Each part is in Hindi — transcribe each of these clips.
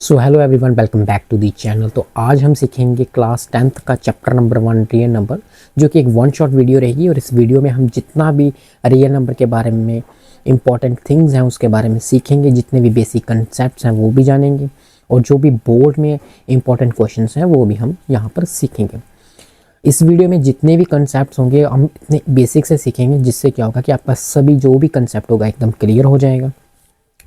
So hello everyone, welcome back to the channel. तो आज हम सीखेंगे क्लास 10th का चैप्टर नंबर 1 रियल नंबर, जो कि एक वन शॉट वीडियो रहेगी। और इस वीडियो में हम जितना भी रियल नंबर के बारे में इंपॉर्टेंट थिंग्स हैं उसके बारे में सीखेंगे, जितने भी बेसिक कंसेप्ट्स हैं वो भी जानेंगे, और जो भी बोर्ड में इंपॉर्टेंट क्वेश्चंस हैं वो भी हम यहाँ पर सीखेंगे। इस वीडियो में जितने भी कंसेप्ट होंगे हम इतने बेसिक से सीखेंगे, जिससे क्या होगा कि आपका सभी जो भी कंसेप्ट होगा एकदम क्लियर हो जाएगा।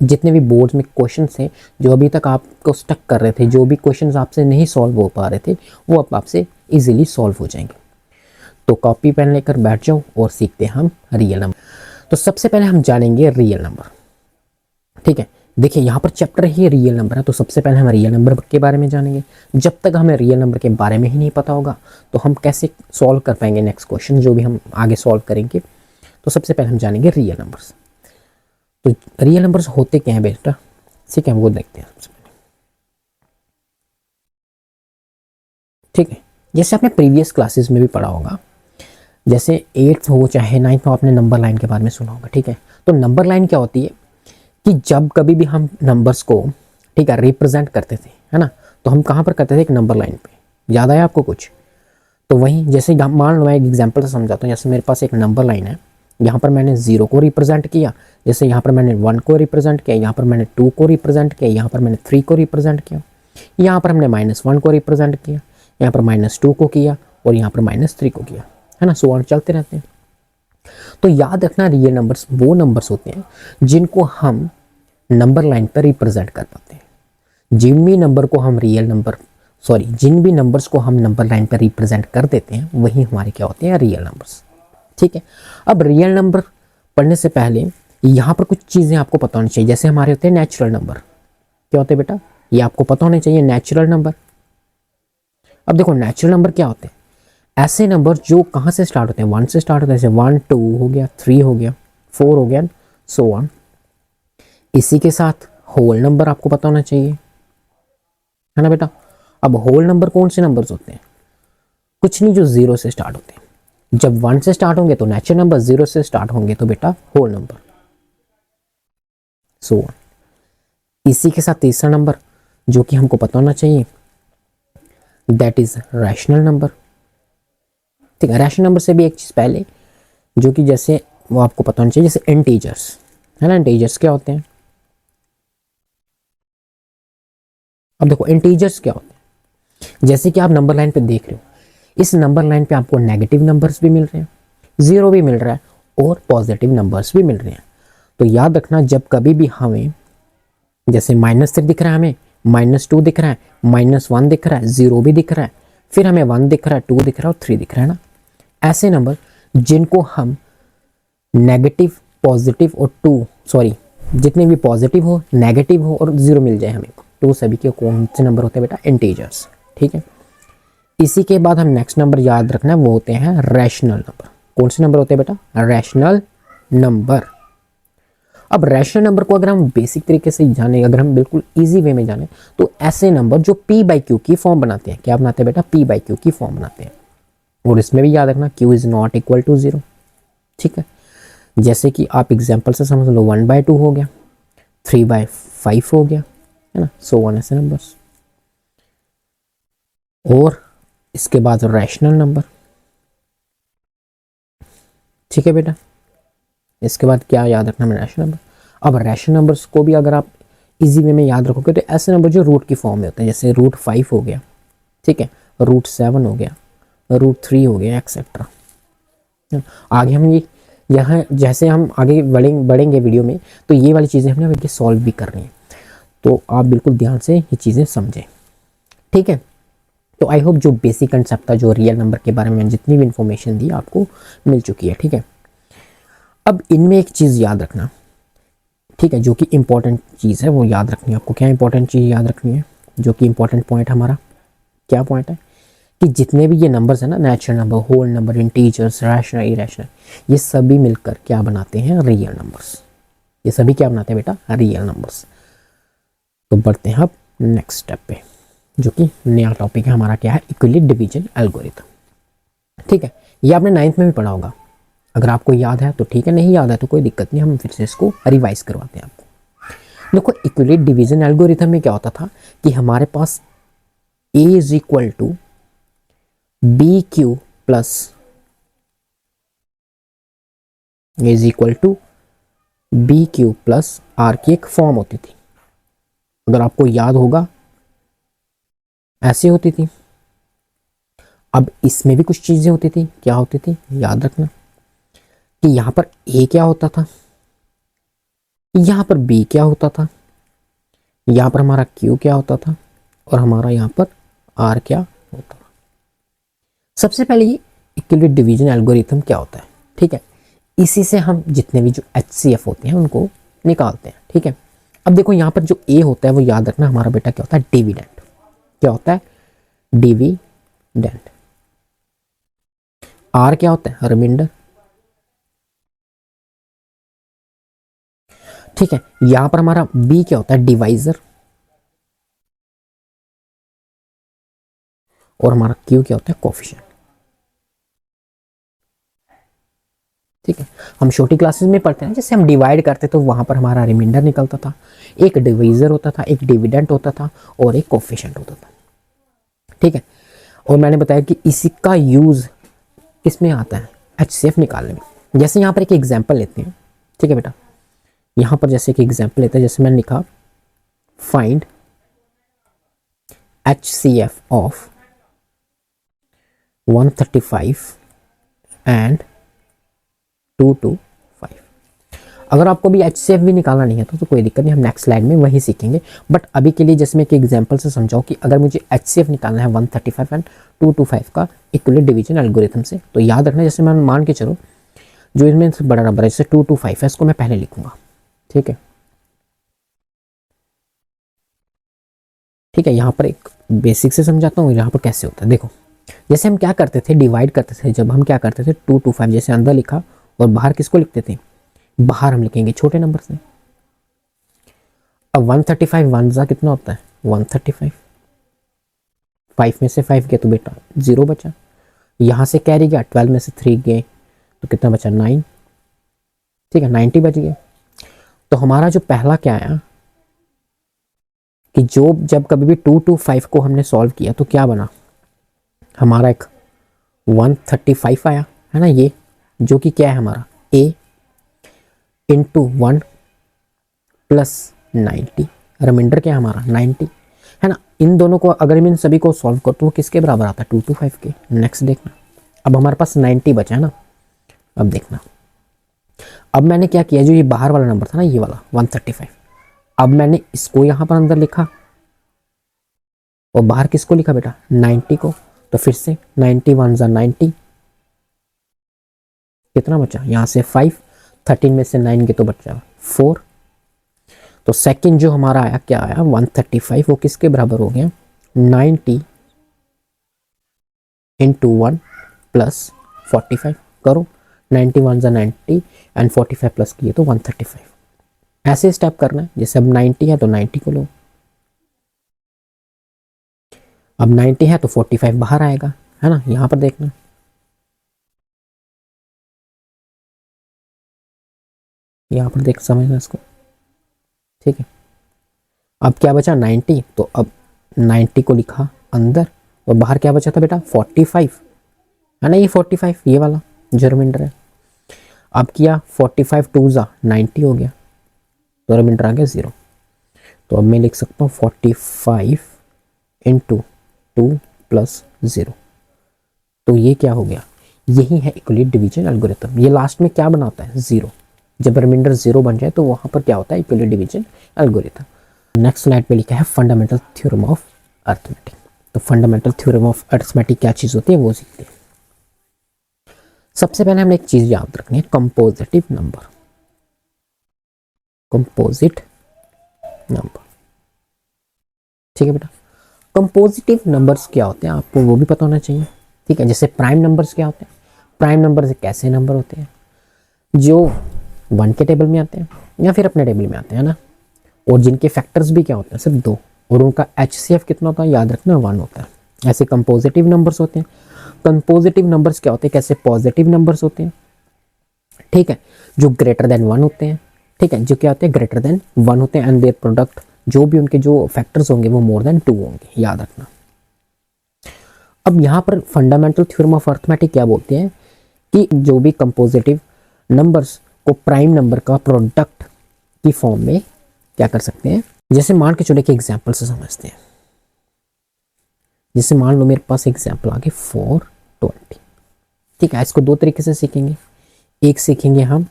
जितने भी बोर्ड्स में क्वेश्चंस थे जो अभी तक आपको स्टक कर रहे थे, जो भी क्वेश्चंस आपसे नहीं सॉल्व हो पा रहे थे, वो अब आपसे इजीली सॉल्व हो जाएंगे। तो कॉपी पेन लेकर बैठ जाओ और सीखते हैं हम रियल नंबर। तो सबसे पहले हम जानेंगे रियल नंबर। ठीक है, देखिए यहाँ पर चैप्टर ही रियल नंबर है, तो सबसे पहले हम रियल नंबर के बारे में जानेंगे। जब तक हमें रियल नंबर के बारे में ही नहीं पता होगा तो हम कैसे सॉल्व कर पाएंगे नेक्स्ट क्वेश्चन जो भी हम आगे सॉल्व करेंगे। तो सबसे पहले हम जानेंगे रियल नंबर्स। तो रियल नंबर्स होते क्या हैं बेटा, ठीक है, वो देखते हैं सबसे पहले। ठीक है, जैसे आपने प्रीवियस क्लासेस में भी पढ़ा होगा, जैसे 8th हो चाहे 9th हो, आपने नंबर लाइन के बारे में सुना होगा। ठीक है, तो नंबर लाइन क्या होती है कि जब कभी भी हम नंबर्स को, ठीक है, रिप्रेजेंट करते थे, है ना, तो हम कहाँ पर करते थे? एक नंबर लाइन पे। याद आया आपको कुछ? तो वहीं जैसे मान लो मैं एक एग्जाम्पल से समझाता हूँ। जैसे मेरे पास एक नंबर लाइन है, यहाँ पर मैंने 0 को रिप्रेजेंट किया, जैसे यहाँ पर मैंने 1 को रिप्रेजेंट किया, यहाँ पर मैंने 2 को रिप्रेजेंट किया, यहाँ पर मैंने 3 को रिप्रेजेंट किया, यहाँ पर हमने -1 को रिप्रेजेंट किया, यहाँ पर -2 को किया, और यहाँ पर -3 को किया, है ना। सो ऑन चलते रहते हैं। तो याद रखना, रियल नंबर्स वो नंबर्स होते हैं जिनको हम नंबर लाइन पर रिप्रेजेंट कर पाते हैं। जिन भी नंबर को हम जिन भी नंबर्स को हम नंबर लाइन पर रिप्रेजेंट कर देते हैं वही हमारे क्या होते हैं? Real numbers. ठीक है, अब रियल नंबर पढ़ने से पहले यहाँ पर कुछ चीज़ें आपको पता होनी चाहिए। जैसे हमारे होते हैं नेचुरल नंबर। क्या होते हैं बेटा? ये आपको पता होने चाहिए, नेचुरल नंबर। अब देखो नेचुरल नंबर क्या होते हैं? ऐसे नंबर जो कहाँ से स्टार्ट होते हैं? 1 से स्टार्ट होते हैं। जैसे 1 2 हो गया, 3 हो गया, 4 हो गया, सो ऑन। इसी के साथ होल नंबर आपको पता होना चाहिए, है ना बेटा। अब होल नंबर कौन से नंबर्स होते हैं? कुछ नहीं, जो 0 से स्टार्ट होते हैं। जब 1 से स्टार्ट होंगे तो नेचुरल नंबर, 0 से स्टार्ट होंगे तो बेटा होल नंबर, सो ऑन। इसी के साथ तीसरा नंबर जो कि हमको पता होना चाहिए, दैट इज रैशनल नंबर। ठीक है, रैशनल नंबर से भी एक चीज पहले जो कि जैसे वो आपको पता होना चाहिए, जैसे इंटीजर्स, है ना। इंटीजर्स क्या होते हैं? अब देखो इंटीजर्स क्या होते हैं, जैसे कि आप नंबर लाइन पे देख रहे हो, इस नंबर लाइन पे आपको नेगेटिव नंबर्स भी मिल रहे हैं, 0 भी मिल रहा है, और पॉजिटिव नंबर्स भी मिल रहे हैं। तो याद रखना, जब कभी भी हमें जैसे -3 दिख रहा है, हमें -2 दिख रहा है, -1 दिख रहा है, 0 भी दिख रहा है, फिर हमें 1 दिख रहा है, 2 दिख रहा है और 3 दिख रहा है ना, ऐसे नंबर जिनको हम नेगेटिव, पॉजिटिव और जितने भी पॉजिटिव हो, नेगेटिव हो और 0 मिल जाए हमें, तो सभी के कौन से नंबर होते हैं बेटा? इंटीजर्स। ठीक है, इसी के बाद हम नेक्स्ट नंबर याद रखना है, वो होते हैं रैशनल नंबर। कौन से नंबर होते हैं बेटा? Rational number. अब रैशनल नंबर को अगर हम बेसिक तरीके से जाने, अगर हम बिल्कुल इजी वे में जाने, तो ऐसे नंबर जो p/q की फॉर्म बनाते हैं, क्या बनाते हैं बेटा? p/q की फॉर्म बनाते हैं। और इसमें भी याद रखना q is not equal to 0। ठीक है, जैसे कि आप एग्जाम्पल से समझ लो, 1/2 हो गया, 3/5 हो गया, है ना, सो ऑन, ऐसे नंबर्स। और इसके बाद रैशनल नंबर। ठीक है बेटा, इसके बाद क्या याद रखना है? Rational number. अब रैशनल नंबर्स को भी अगर आप इजी वे में याद रखोगे तो ऐसे नंबर जो रूट की फॉर्म में होते हैं, जैसे √5 हो गया, ठीक है, √7 हो गया, √3 हो गया, एक्सेट्रा। आगे हम ये यहाँ जैसे हम आगे बढ़ेंगे वीडियो में, तो ये वाली चीज़ें हमने अभी सॉल्व भी करनी है, तो आप बिल्कुल ध्यान से ये चीज़ें समझें। ठीक है, तो आई होप जो बेसिक कंसेप्ट था, जो रियल नंबर के बारे में जितनी भी इंफॉर्मेशन दी आपको मिल चुकी है। ठीक है, अब इनमें एक चीज़ याद रखना, ठीक है, जो कि इंपॉर्टेंट चीज़ है वो याद रखनी है आपको। क्या इंपॉर्टेंट चीज़ याद रखनी है? जो कि इंपॉर्टेंट पॉइंट हमारा क्या पॉइंट है कि जितने भी ये नंबर्स हैं ना, natural number, whole number, integers, rational, irrational, ये सभी मिलकर क्या बनाते हैं? Real numbers. ये सभी क्या बनाते हैं बेटा? Real numbers. तो बढ़ते हैं अब नेक्स्ट स्टेप पे, जो कि नया टॉपिक है हमारा, क्या है? Equilibrium division algorithm. ठीक है, ये आपने 9th में भी पढ़ा होगा। अगर आपको याद है तो ठीक है, नहीं याद है तो कोई दिक्कत नहीं, हम फिर से इसको रिवाइज करवाते हैं आपको। देखो इक्विलेट डिवीजन एल्गोरिथम में क्या होता था कि हमारे पास a is equal to b q plus is equal to b q plus r की एक फॉर्म होती थी। अगर आपको याद होगा ऐसे होती थी। अब इसमें भी कुछ चीजें होती थी, क्या होती थी याद रखना कि यहां पर a क्या होता था, यहां पर b क्या होता था, यहां पर हमारा q क्या होता था और हमारा यहां पर r क्या होता था। सबसे पहले ये इक्विलेट डिवीजन एल्गोरिथम क्या होता है, ठीक है, इसी से हम जितने भी जो HCF होते हैं उनको निकालते हैं, ठीक है। अब देखो यहाँ पर जो a होता है वो याद रखना हमारा बेटा क्या होता है, डिविडेंड। क्या होता है, डिविडेंड। r क्या होता है, रिमाइंडर, ठीक है। यहां पर हमारा b क्या होता है, डिवाइजर, और हमारा q क्या होता है, कोफिशिएंट, ठीक है। हम छोटी क्लासेस में पढ़ते हैं जैसे हम डिवाइड करते तो वहां पर हमारा रिमाइंडर निकलता था, एक डिवाइजर होता था, एक डिविडेंड होता था और एक कोफिशिएंट होता था, ठीक है। और मैंने बताया कि इसी का यूज किसमें आता है, HCF निकालने में। जैसे यहाँ पर एक एग्जाम्पल लेते हैं, ठीक है बेटा, यहाँ पर जैसे एक एग्जाम्पल लेते हैं, जैसे मैंने लिखा फाइंड HCF ऑफ 135 एंड 225। अगर आपको भी HCF भी निकालना नहीं है तो कोई दिक्कत नहीं, हम नेक्स्ट स्लाइड में वही सीखेंगे। बट अभी के लिए जैसे मैं एक एग्जांपल से समझाऊं कि अगर मुझे HCF निकालना है 135 एंड 225 का इक्विलेट डिवीजन एल्गोरिथम से, तो याद रखना जैसे मैं मान के चलो जो इसमें बड़ा नंबर है जैसे 225 है, इसको मैं पहले लिखूंगा, ठीक है, ठीक है। यहाँ पर एक बेसिक से समझाता हूँ यहाँ पर कैसे होता है। देखो जैसे हम क्या करते थे, डिवाइड करते थे, जब हम क्या करते थे 225 जैसे अंदर लिखा और बाहर किसको लिखते थे, बाहर हम लिखेंगे छोटे नंबर से। अब 135 वन जा कितना होता है, 135, 5 में से 5 गया तो बेटा 0 बचा, यहाँ से कैरी गया 12 में से 3 गए तो कितना बचा 9, ठीक है, 90 बच गए। तो हमारा जो पहला क्या आया कि जो जब कभी भी 225 को हमने सॉल्व किया तो क्या बना, हमारा एक 135 आया है ना, ये जो कि क्या है हमारा a इंटू 1 प्लस 90, रिमाइंडर क्या है हमारा 90, है ना। इन दोनों को अगर मैं इन सभी को सॉल्व कर तो वो किसके बराबर आता है, 225 के। नेक्स्ट देखना, अब हमारे पास 90 बचा है ना। अब देखना, अब मैंने क्या किया, जो ये बाहर वाला नंबर था ना ये वाला 135, अब मैंने इसको यहां पर अंदर लिखा और बाहर किसको लिखा बेटा 90 को। तो फिर से 90 वन जा 90, कितना बचा यहाँ से 5, 13 में से 9 के तो बचा 4। तो सेकंड जो हमारा आया क्या आया 135, वो किसके बराबर हो गया 90 इंटू 1 प्लस 45। करो 90 वन जा 90 एंड 45 प्लस किए तो 135। ऐसे स्टेप करना है, जैसे अब 90 है तो 90 को लो, अब 90 है तो 45 बाहर आएगा, है ना। यहां पर देखना, यहां पर देख समझना इसको, ठीक है। अब क्या बचा 90, तो अब 90 को लिखा अंदर और बाहर क्या बचा था बेटा 45, है ना, ये 45 ये वाला जो रिमाइंडर है। अब किया 45 टू जा 90 हो गया तो रिमाइंडर आ गया 0। तो अब मैं लिख सकता हूँ 45 इंटू 2 प्लस 0। तो ये क्या हो गया, यही है इक्विलेट डिवीजन एल्गोरिथम। ये लास्ट में क्या बनाता है 0, जब रिमाइंडर 0 बन जाए तो वहां पर क्या होता है इक्विलेट डिवीजन एल्गोरिथम। नेक्स्ट स्लाइड पे लिखा है फंडामेंटल थ्योरम ऑफ अर्थमेटिक। तो फंडामेंटल थ्योरम ऑफ अर्थमेटिक क्या चीज होती है वो सीखते हैं। सबसे पहले हमें एक चीज याद रखनी है, कंपोजिटिव नंबर, कंपोजिट नंबर, ठीक है बेटा। कंपोजिटिव नंबर्स क्या होते हैं आपको वो भी पता होना चाहिए, ठीक है। जैसे प्राइम नंबर्स क्या होते हैं, प्राइम नंबर एक ऐसे नंबर होते हैं जो 1 के टेबल में आते हैं या फिर अपने टेबल में आते हैं ना, और जिनके फैक्टर्स भी क्या होते हैं सिर्फ 2, और उनका HCF कितना होता है याद रखना 1 होता है। ऐसे कंपोजिटिव नंबर्स होते हैं। कंपोजिटिव नंबर्स क्या होते हैं, कैसे पॉजिटिव नंबर्स होते हैं, ठीक है, जो ग्रेटर देन 1 होते हैं, ठीक है, जो क्या होते हैं ग्रेटर देन 1 होते हैं एंड देयर प्रोडक्ट जो भी उनके जो फैक्टर्स होंगे वो मोर देन 2 होंगे, याद रखना। अब यहाँ पर फंडामेंटल थ्योरम ऑफ अर्थमेटिक क्या बोलते हैं कि जो भी कंपोजिटिव नंबर्स को प्राइम नंबर का प्रोडक्ट की फॉर्म में क्या कर सकते हैं। जैसे मान के चलो कि एग्जाम्पल से समझते हैं। जैसे मान लो मेरे पास एग्जाम्पल आ गए 420। ठीक है, इसको दो तरीके से सीखेंगे। एक सीखेंगे हम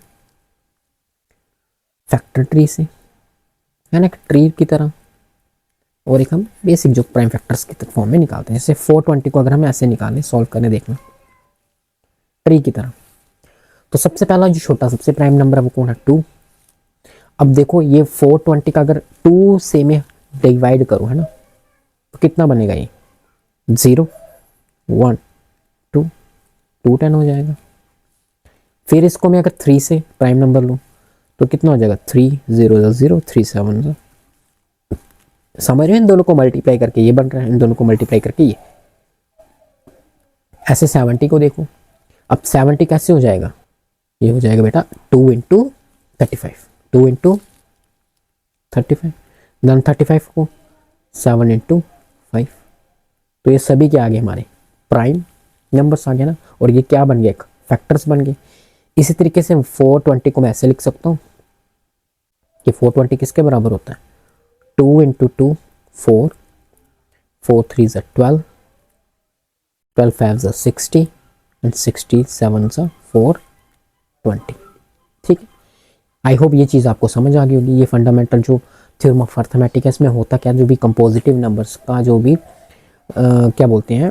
फैक्टर ट्री से, है ना, एक ट्री की तरह, और एक हम बेसिक जो प्राइम फैक्टर्स की फॉर्म में निकालते हैं। जैसे 420 को अगर हम ऐसे निकालें, सॉल्व करने देखना ट्री की तरह, तो सबसे पहला जो छोटा सबसे प्राइम नंबर है वो कौन है, 2। अब देखो ये 420 का अगर 2 से मैं डिवाइड करूँ, है ना, तो कितना बनेगा ये 0 1 2 210 हो जाएगा। फिर इसको मैं अगर 3 से प्राइम नंबर लूँ तो कितना हो जाएगा 3 0 0 3 7। समझ रहे हो, इन दोनों को मल्टीप्लाई करके ये बन रहा है, इन दोनों को मल्टीप्लाई करके ये। ऐसे 70 को देखो, अब 70 कैसे हो जाएगा, ये हो जाएगा बेटा 2 इंटू 35, 2 इंटू 35, देन 35 को 7 इंटू 5। तो ये सभी क्या आ गए हमारे प्राइम नंबर्स आ गए ना, और ये क्या बन गया, एक फैक्टर्स बन गए। इसी तरीके से 420 को मैं ऐसे लिख सकता हूँ कि 420 किसके बराबर होता है, 2 इंटू 2 4, 4 3 ज़ा 12, 12 5 ज़ा 60 एंड 67 ज़ा 420। ठीक है, आई होप ये चीज़ आपको समझ आ गई होगी। ये फंडामेंटल जो थ्योरम ऑफ अर्थमेटिक है, इसमें होता क्या, जो भी कंपोजिटिव नंबर्स का जो भी क्या बोलते हैं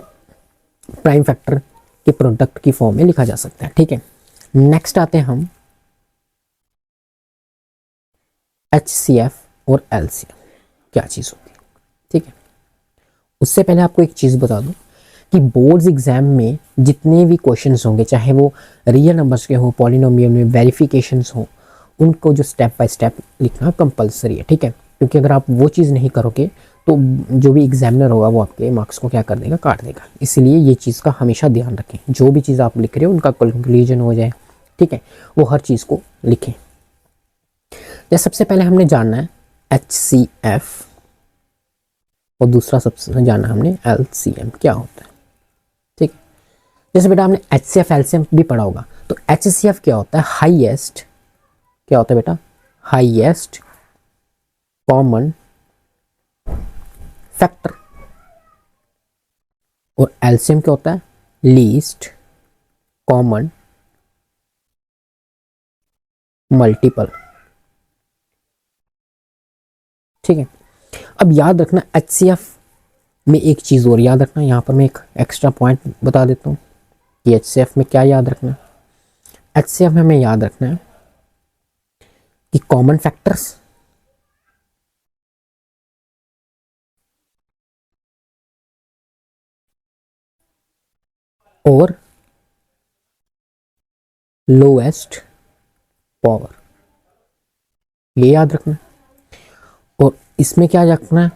प्राइम फैक्टर के प्रोडक्ट की फॉर्म में लिखा जा सकता है। ठीक है, नेक्स्ट आते हैं हम HCF और LCM क्या चीज़ होती है। ठीक है, उससे पहले आपको एक चीज़ बता दूं कि बोर्ड्स एग्जाम में जितने भी क्वेश्चंस होंगे, चाहे वो रियल नंबर्स के हो, पॉलिनोमियल में वेरिफिकेशंस हो, उनको जो स्टेप बाय स्टेप लिखना कंपलसरी है। ठीक है, क्योंकि अगर आप वो चीज़ नहीं करोगे तो जो भी एग्जामिनर होगा वो आपके मार्क्स को क्या कर देगा, काट देगा। इसलिए ये चीज़ का हमेशा ध्यान रखें, जो भी चीज़ आप लिख रहे हो उनका कंक्लूजन हो जाए। ठीक है, वो हर चीज़ को लिखें। जैसे सबसे पहले हमने जानना है HCF और दूसरा सबसे जानना हमने LCM क्या होता है। ठीक है, जैसे बेटा हमने HCF LCM भी पढ़ा होगा, तो HCF क्या होता है, हाईएस्ट, क्या होता है बेटा, हाईएस्ट कॉमन फैक्टर, और LCM क्या होता है, लीस्ट कॉमन मल्टीपल। ठीक है, अब याद रखना HCF में एक चीज़ और याद रखना, यहाँ पर मैं एक एक्स्ट्रा पॉइंट बता देता हूँ कि HCF में क्या याद रखना है। HCF में हमें याद रखना है कि कॉमन फैक्टर्स और लोएस्ट पावर, ये याद रखना है। और इसमें क्या रखना है,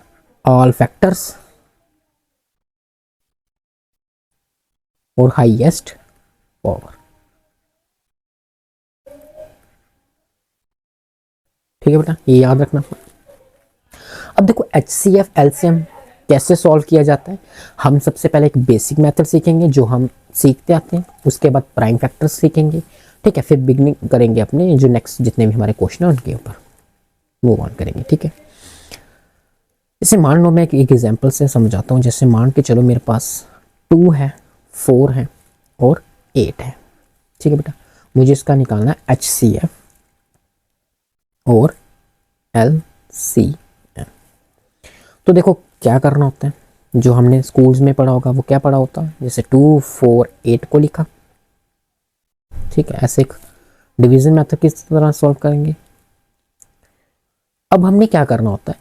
ऑल फैक्टर्स और हाईएस्ट पावर। ठीक है बेटा, ये याद रखना। अब देखो HCF LCM कैसे सॉल्व किया जाता है। हम सबसे पहले एक बेसिक मेथड सीखेंगे जो हम सीखते आते हैं, उसके बाद प्राइम फैक्टर्स सीखेंगे। ठीक है, फिर बिगनिंग करेंगे अपने जो नेक्स्ट जितने भी हमारे क्वेश्चन है उनके ऊपर मूव ऑन करेंगे। ठीक है, जैसे मान लो मैं एक एग्जांपल से समझाता हूँ। जैसे मान के चलो मेरे पास 2 है, 4 है और 8 है। ठीक है बेटा, मुझे इसका निकालना है HCF और LCM। तो देखो क्या करना होता है, जो हमने स्कूल्स में पढ़ा होगा वो क्या पढ़ा होता है, जैसे 2 4 8 को लिखा। ठीक है, ऐसे एक डिवीजन मेथड किस तरह सॉल्व करेंगे। अब हमने क्या करना होता है,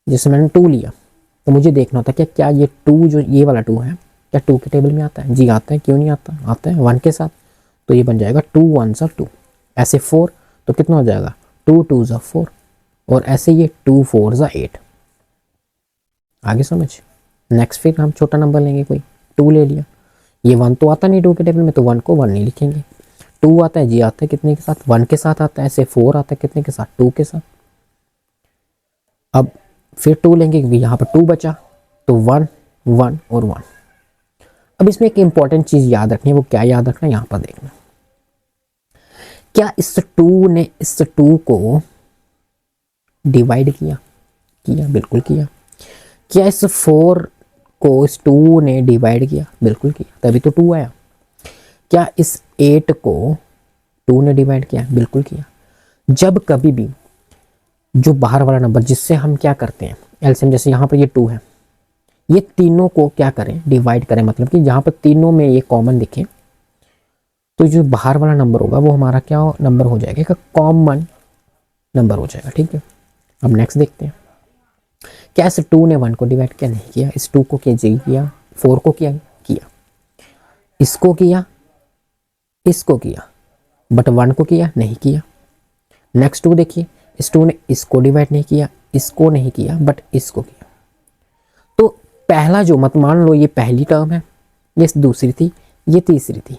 जैसे मैंने 2 लिया तो मुझे देखना होता है कि क्या ये 2 जो ये वाला 2 है क्या 2 के टेबल में आता है। जी आता है, क्यों नहीं आता, आता है 1 के साथ। तो ये बन जाएगा 2 1 2। ऐसे 4 तो कितना हो जाएगा 2 2 4, और ऐसे ये 2 4 8। आगे समझ। नेक्स्ट फिर हम छोटा नंबर लेंगे, कोई 2 ले लिया, ये 1 तो आता नहीं 2 के टेबल में, तो 1 को 1 नहीं लिखेंगे। 2 आता है, जी आता है कितने के साथ, 1 के साथ आता है, ऐसे 4 आता है कितने के साथ, 2 के साथ। अब फिर 2 लेंगे, यहाँ पर 2 बचा, तो 1 1 और 1। अब इसमें एक इंपॉर्टेंट चीज याद रखनी है, वो क्या याद रखना है, यहाँ पर देखना, क्या इस 2 ने इस 2 को डिवाइड किया, किया, बिल्कुल किया। क्या इस 4 को इस 2 ने डिवाइड किया, बिल्कुल किया, तभी तो 2 आया। क्या इस 8 को 2 ने डिवाइड किया, बिल्कुल किया। जब कभी भी जो बाहर वाला नंबर जिससे हम क्या करते हैं एलसीएम, जैसे यहाँ पर ये 2 है, ये तीनों को क्या करें, डिवाइड करें, मतलब कि जहाँ पर तीनों में ये कॉमन दिखे, तो जो बाहर वाला नंबर होगा वो हमारा क्या नंबर हो जाएगा, कॉमन नंबर हो जाएगा। ठीक है, अब नेक्स्ट देखते हैं, क्या इस 2 ने 1 को डिवाइड किया, नहीं किया। इस 2 को किया, 4 को किया, इसको किया, इसको किया, बट 1 को किया, नहीं किया। नेक्स्ट 2 देखिए, इस 2 ने इसको डिवाइड नहीं किया, इसको नहीं किया, बट इसको किया। तो पहला जो मत मान लो ये पहली टर्म है, ये दूसरी थी, ये तीसरी थी,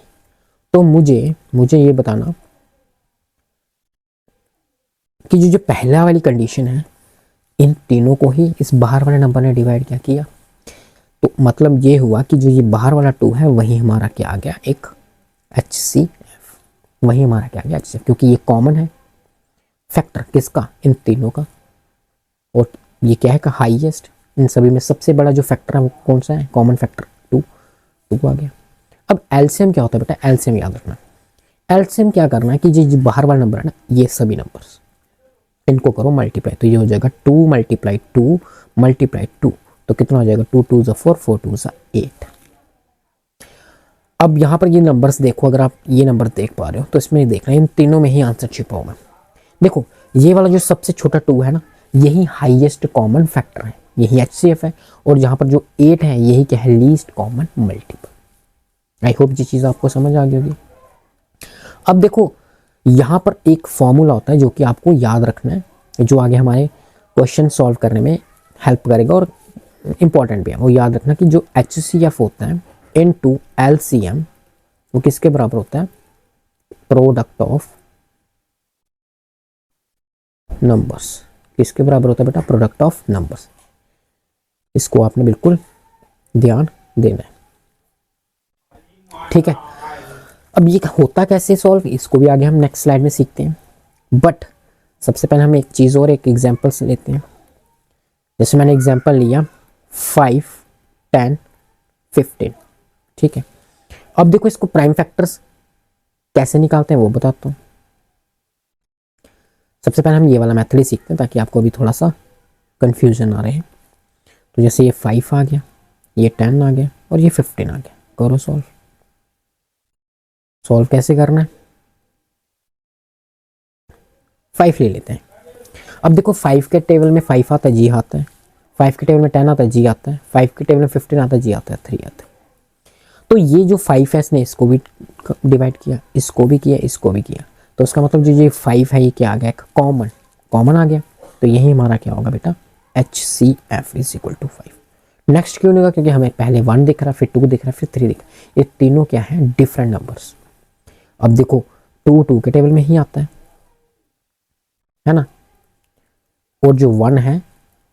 तो मुझे ये बताना कि जो पहला वाली कंडीशन है, इन तीनों को ही इस बाहर वाले नंबर ने डिवाइड क्या किया। तो मतलब ये हुआ कि जो ये बाहर वाला 2 है वही हमारा क्या आ गया, एक HCF, वही हमारा क्या आ गया HCF, क्योंकि ये कॉमन है फैक्टर किसका, इन तीनों का। और ये क्या है का हाईएस्ट, इन सभी में सबसे बड़ा जो फैक्टर है वो कौन सा है, कॉमन फैक्टर 2 आ गया। अब एलसीएम क्या होता है बेटा, एलसीएम याद रखना, एलसीएम क्या करना है कि जो बाहर वाला नंबर है ना, ये सभी नंबर्स इनको करो मल्टीप्लाई, तो ये हो जाएगा 2 मल्टीप्लाई 2 मल्टीप्लाई 2, तो कितना हो जाएगा, 2 2 4 4 2 8। अब यहाँ पर ये नंबर्स देखो, अगर आप ये नंबर देख पा रहे हो तो इसमें देखना इन तीनों में ही आंसर छिपा हुआ है। देखो ये वाला जो सबसे छोटा 2 है ना, यही हाईएस्ट कॉमन फैक्टर है, यही HCF है, और जहाँ पर जो 8 है यही क्या है, लीस्ट कॉमन मल्टीपल। आई होप ये चीज़ आपको समझ आ गई होगी। अब देखो यहाँ पर एक फॉर्मूला होता है जो कि आपको याद रखना है, जो आगे हमारे क्वेश्चन सॉल्व करने में हेल्प करेगा और इम्पॉर्टेंट भी है। वो याद रखना कि जो HCF होता है इनटू LCM वो किसके बराबर होता है, प्रोडक्ट ऑफ नंबर्स। किसके बराबर होता है बेटा, प्रोडक्ट ऑफ नंबर्स। इसको आपने बिल्कुल ध्यान देना है, ठीक है। अब ये होता कैसे सॉल्व, इसको भी आगे हम नेक्स्ट स्लाइड में सीखते हैं, बट सबसे पहले हम एक चीज़ और एक एग्जांपल से लेते हैं। जैसे मैंने एग्जांपल लिया 5 10 15, ठीक है। अब देखो इसको प्राइम फैक्टर्स कैसे निकालते हैं वो बताता हूँ। सबसे पहले हम ये वाला मेथड ही सीखते हैं ताकि आपको अभी थोड़ा सा कंफ्यूजन आ रहे हैं। तो जैसे ये 5 आ गया, ये 10 आ गया और ये 15 आ गया, करो सॉल्व। सॉल्व कैसे करना है, 5 ले लेते हैं। अब देखो 5 के टेबल में 5 आता है, जी आता है, 5 के टेबल में 10 आता है, जी आता है, 5 के टेबल में 15 आता है, जी आता है, 3 आता है। तो ये जो 5 है इसने इसको भी डिवाइड किया, इसको भी किया, इसको भी किया, तो उसका मतलब जो ये 5 है ये क्या आ गया, कॉमन आ गया। तो यही हमारा क्या होगा बेटा, HCF is equal to 5। Next क्यों नहीं होगा, क्योंकि हमें पहले 1 दिख रहा है, फिर 2 दिख रहा है, फिर 3 दिख रहा है, ये तीनों क्या है, डिफरेंट नंबर्स। अब देखो 2 के टेबल में ही आता है ना, और जो 1 है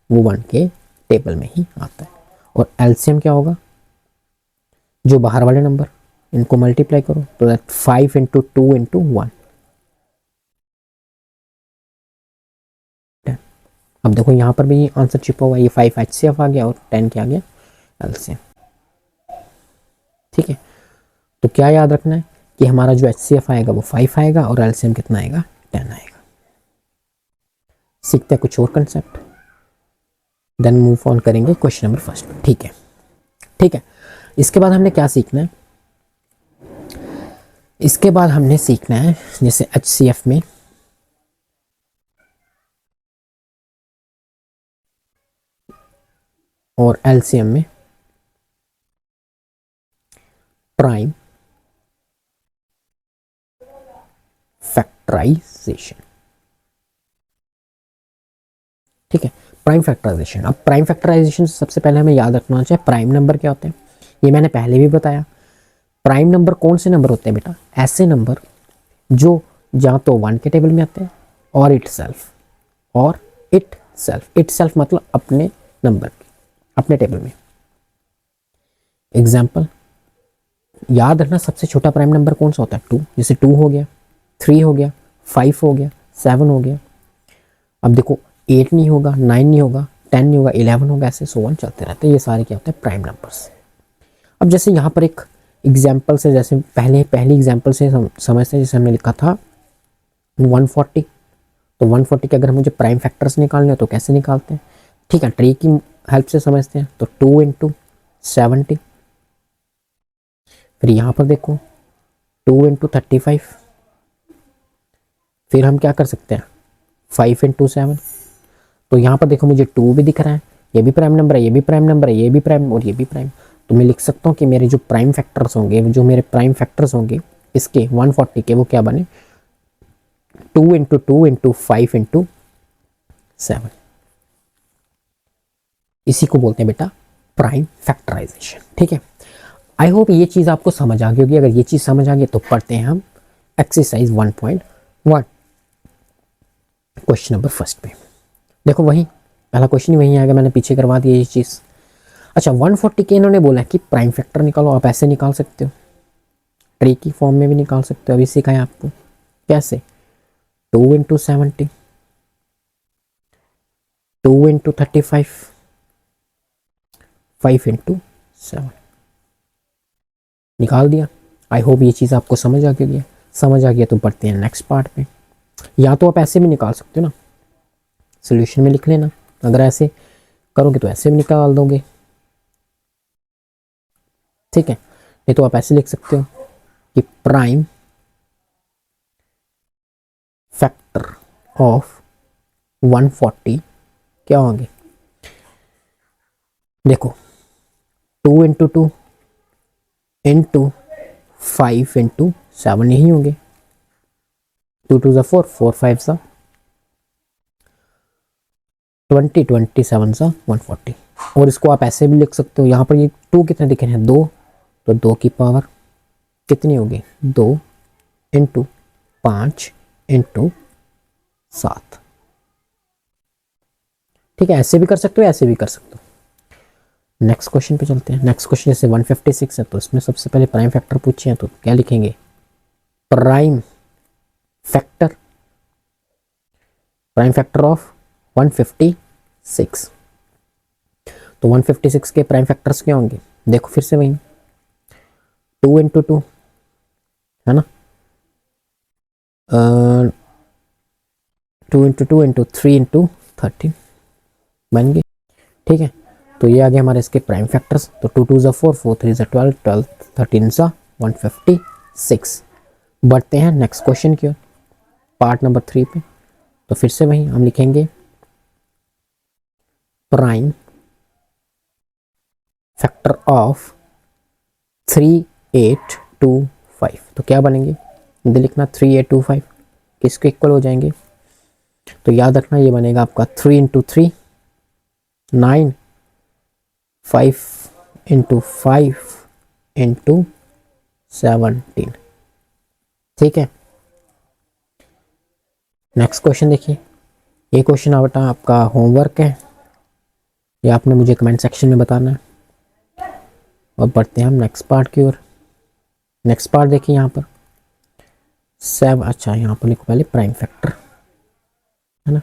वो 1 के टेबल में ही आता है। और एलसीएम क्या होगा, जो बाहर वाले नंबर इनको मल्टीप्लाई करो, तो दैट 5 इंटू 2 इंटू 1। अब देखो यहाँ पर भी आंसर छिपा हुआ है, ये 5 HCF आ गया और 10 क्या आ गया, एलसीएम। ठीक है, तो क्या याद रखना है कि हमारा जो HCF आएगा वो 5 आएगा और एलसीएम कितना आएगा, 10 आएगा। सीखते हैं कुछ और कंसेप्ट, देन मूव ऑन करेंगे क्वेश्चन नंबर फर्स्ट। ठीक है। इसके बाद हमने क्या सीखना है, इसके बाद हमने सीखना है जैसे HCF में और LCM में प्राइम फैक्टराइजेशन। ठीक है, प्राइम फैक्टराइजेशन। अब प्राइम फैक्टराइजेशन सबसे पहले हमें याद रखना चाहिए प्राइम नंबर क्या होते हैं, ये मैंने पहले भी बताया। प्राइम नंबर कौन से नंबर होते हैं बेटा, ऐसे नंबर जो या तो 1 के टेबल में आते हैं और इट सेल्फ मतलब अपने नंबर के, अपने टेबल में। एग्जाम्पल याद रखना, सबसे छोटा प्राइम नंबर कौन सा होता है? 2। जैसे 2 हो गया, 3 हो गया, 5 हो गया, 7 हो गया। अब देखो 8 नहीं होगा, 9 नहीं होगा, 10 नहीं होगा, 11 होगा, ऐसे सो ऑन चलते रहते हैं। ये सारे क्या होते हैं? Prime numbers. अब जैसे यहाँ पर एक एग्जाम्पल से, जैसे पहली एग्जाम्पल से समझते हैं, जैसे हमने लिखा था 140। तो 140 के अगर मुझे प्राइम फैक्टर्स निकालने हो तो कैसे निकालते हैं? ठीक है, ट्री की हेल्प से समझते हैं। तो 2 इंटू 70। फिर यहाँ पर देखो 2 इंटू 35। फिर हम क्या कर सकते हैं? 5 इंटू 7। तो यहाँ पर देखो मुझे 2 भी दिख रहा है, ये भी प्राइम नंबर है, ये भी प्राइम नंबर है, ये भी प्राइम और ये भी प्राइम। तो मैं लिख सकता हूँ कि मेरे जो प्राइम फैक्टर्स होंगे इसके 140 के, वो क्या बने? 2 इंटू 2 इंटू 5 इंटू 7। इसी को बोलते हैं बेटा प्राइम फैक्टराइजेशन। ठीक है, आई होप ये चीज़ आपको समझ आ गई होगी। अगर ये चीज़ समझ आ गई तो पढ़ते हैं हम एक्सरसाइज 1.1 क्वेश्चन नंबर फर्स्ट पे। देखो वही पहला क्वेश्चन ही वही आएगा, मैंने पीछे करवा दिया ये चीज़। अच्छा 140 के इन्होंने बोला कि प्राइम फैक्टर निकालो। आप ऐसे निकाल सकते हो, ट्री की फॉर्म में भी निकाल सकते हो, अभी सिखाया आपको कैसे। 2 इंटू 70, 2 इंटू 35, 5 इंटू 7 निकाल दिया। आई होप ये चीज़ आपको समझ आ गई है। समझ आ गया तो बढ़ते हैं नेक्स्ट पार्ट पे। या तो आप ऐसे भी निकाल सकते हो ना, सोल्यूशन में लिख लेना। अगर ऐसे करोगे तो ऐसे भी निकाल दोगे, ठीक है। नहीं तो आप ऐसे लिख सकते हो कि प्राइम फैक्टर ऑफ 140 क्या होंगे? देखो 2 इंटू 2 इंटू 5 इंटू 7 यही होंगे। 2 2 4, 4 5 20, 27 140। और इसको आप ऐसे भी लिख सकते हो, यहाँ पर ये 2 कितने दिख रहे हैं? 2। तो 2 की पावर कितनी होगी? 2 इंटू 5 इंटू 7। ठीक है, ऐसे भी कर सकते हो, ऐसे भी कर सकते हो। नेक्स्ट क्वेश्चन पे चलते हैं। नेक्स्ट क्वेश्चन जैसे 156 है, तो इसमें सबसे पहले प्राइम फैक्टर पूछे हैं, तो क्या लिखेंगे? Prime factor of 156। तो 156 के प्राइम फैक्टर्स क्या होंगे? देखो फिर से वही 2 इंटू 2 है ना, 2 इंटू 2 इंटू 3 इंटू 13 बन गए। ठीक है, तो ये आ गया हमारे इसके प्राइम फैक्टर्स। तो 2 2 4, 4 3 12, 12 13 156। बढ़ते हैं नेक्स्ट क्वेश्चन की ओर, पार्ट नंबर 3 पे। तो फिर से वही हम लिखेंगे प्राइम फैक्टर ऑफ 3825। तो क्या बनेंगे? ये लिखना 3825 किसके इक्वल हो जाएंगे? तो याद रखना ये बनेगा आपका 3 इंटू 3 9, 5 इंटू 5 इंटू 17। ठीक है, नेक्स्ट क्वेश्चन देखिए। ये क्वेश्चन बेटा आपका होमवर्क है, ये आपने मुझे कमेंट सेक्शन में बताना है। और बढ़ते हैं हम नेक्स्ट पार्ट की ओर। नेक्स्ट पार्ट देखिए यहाँ पर 7। अच्छा यहाँ पर लिखो पहले प्राइम फैक्टर, है ना।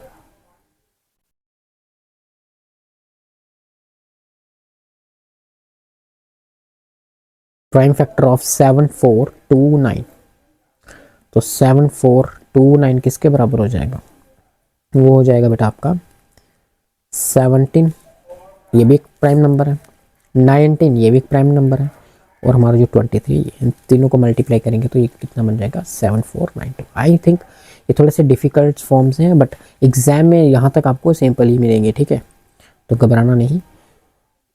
Prime factor of 7429। तो 7429 किसके बराबर हो जाएगा? वो हो जाएगा बेटा आपका 17, ये भी एक प्राइम नंबर है, 19 ये भी एक प्राइम नंबर है, और हमारा जो 23, इन तीनों को मल्टीप्लाई करेंगे तो ये कितना बन जाएगा? 7492। आई थिंक ये थोड़े से डिफ़िकल्ट फॉर्म्स हैं, बट एग्जाम में यहाँ तक आपको सिंपल ही मिलेंगे, ठीक है, तो घबराना नहीं।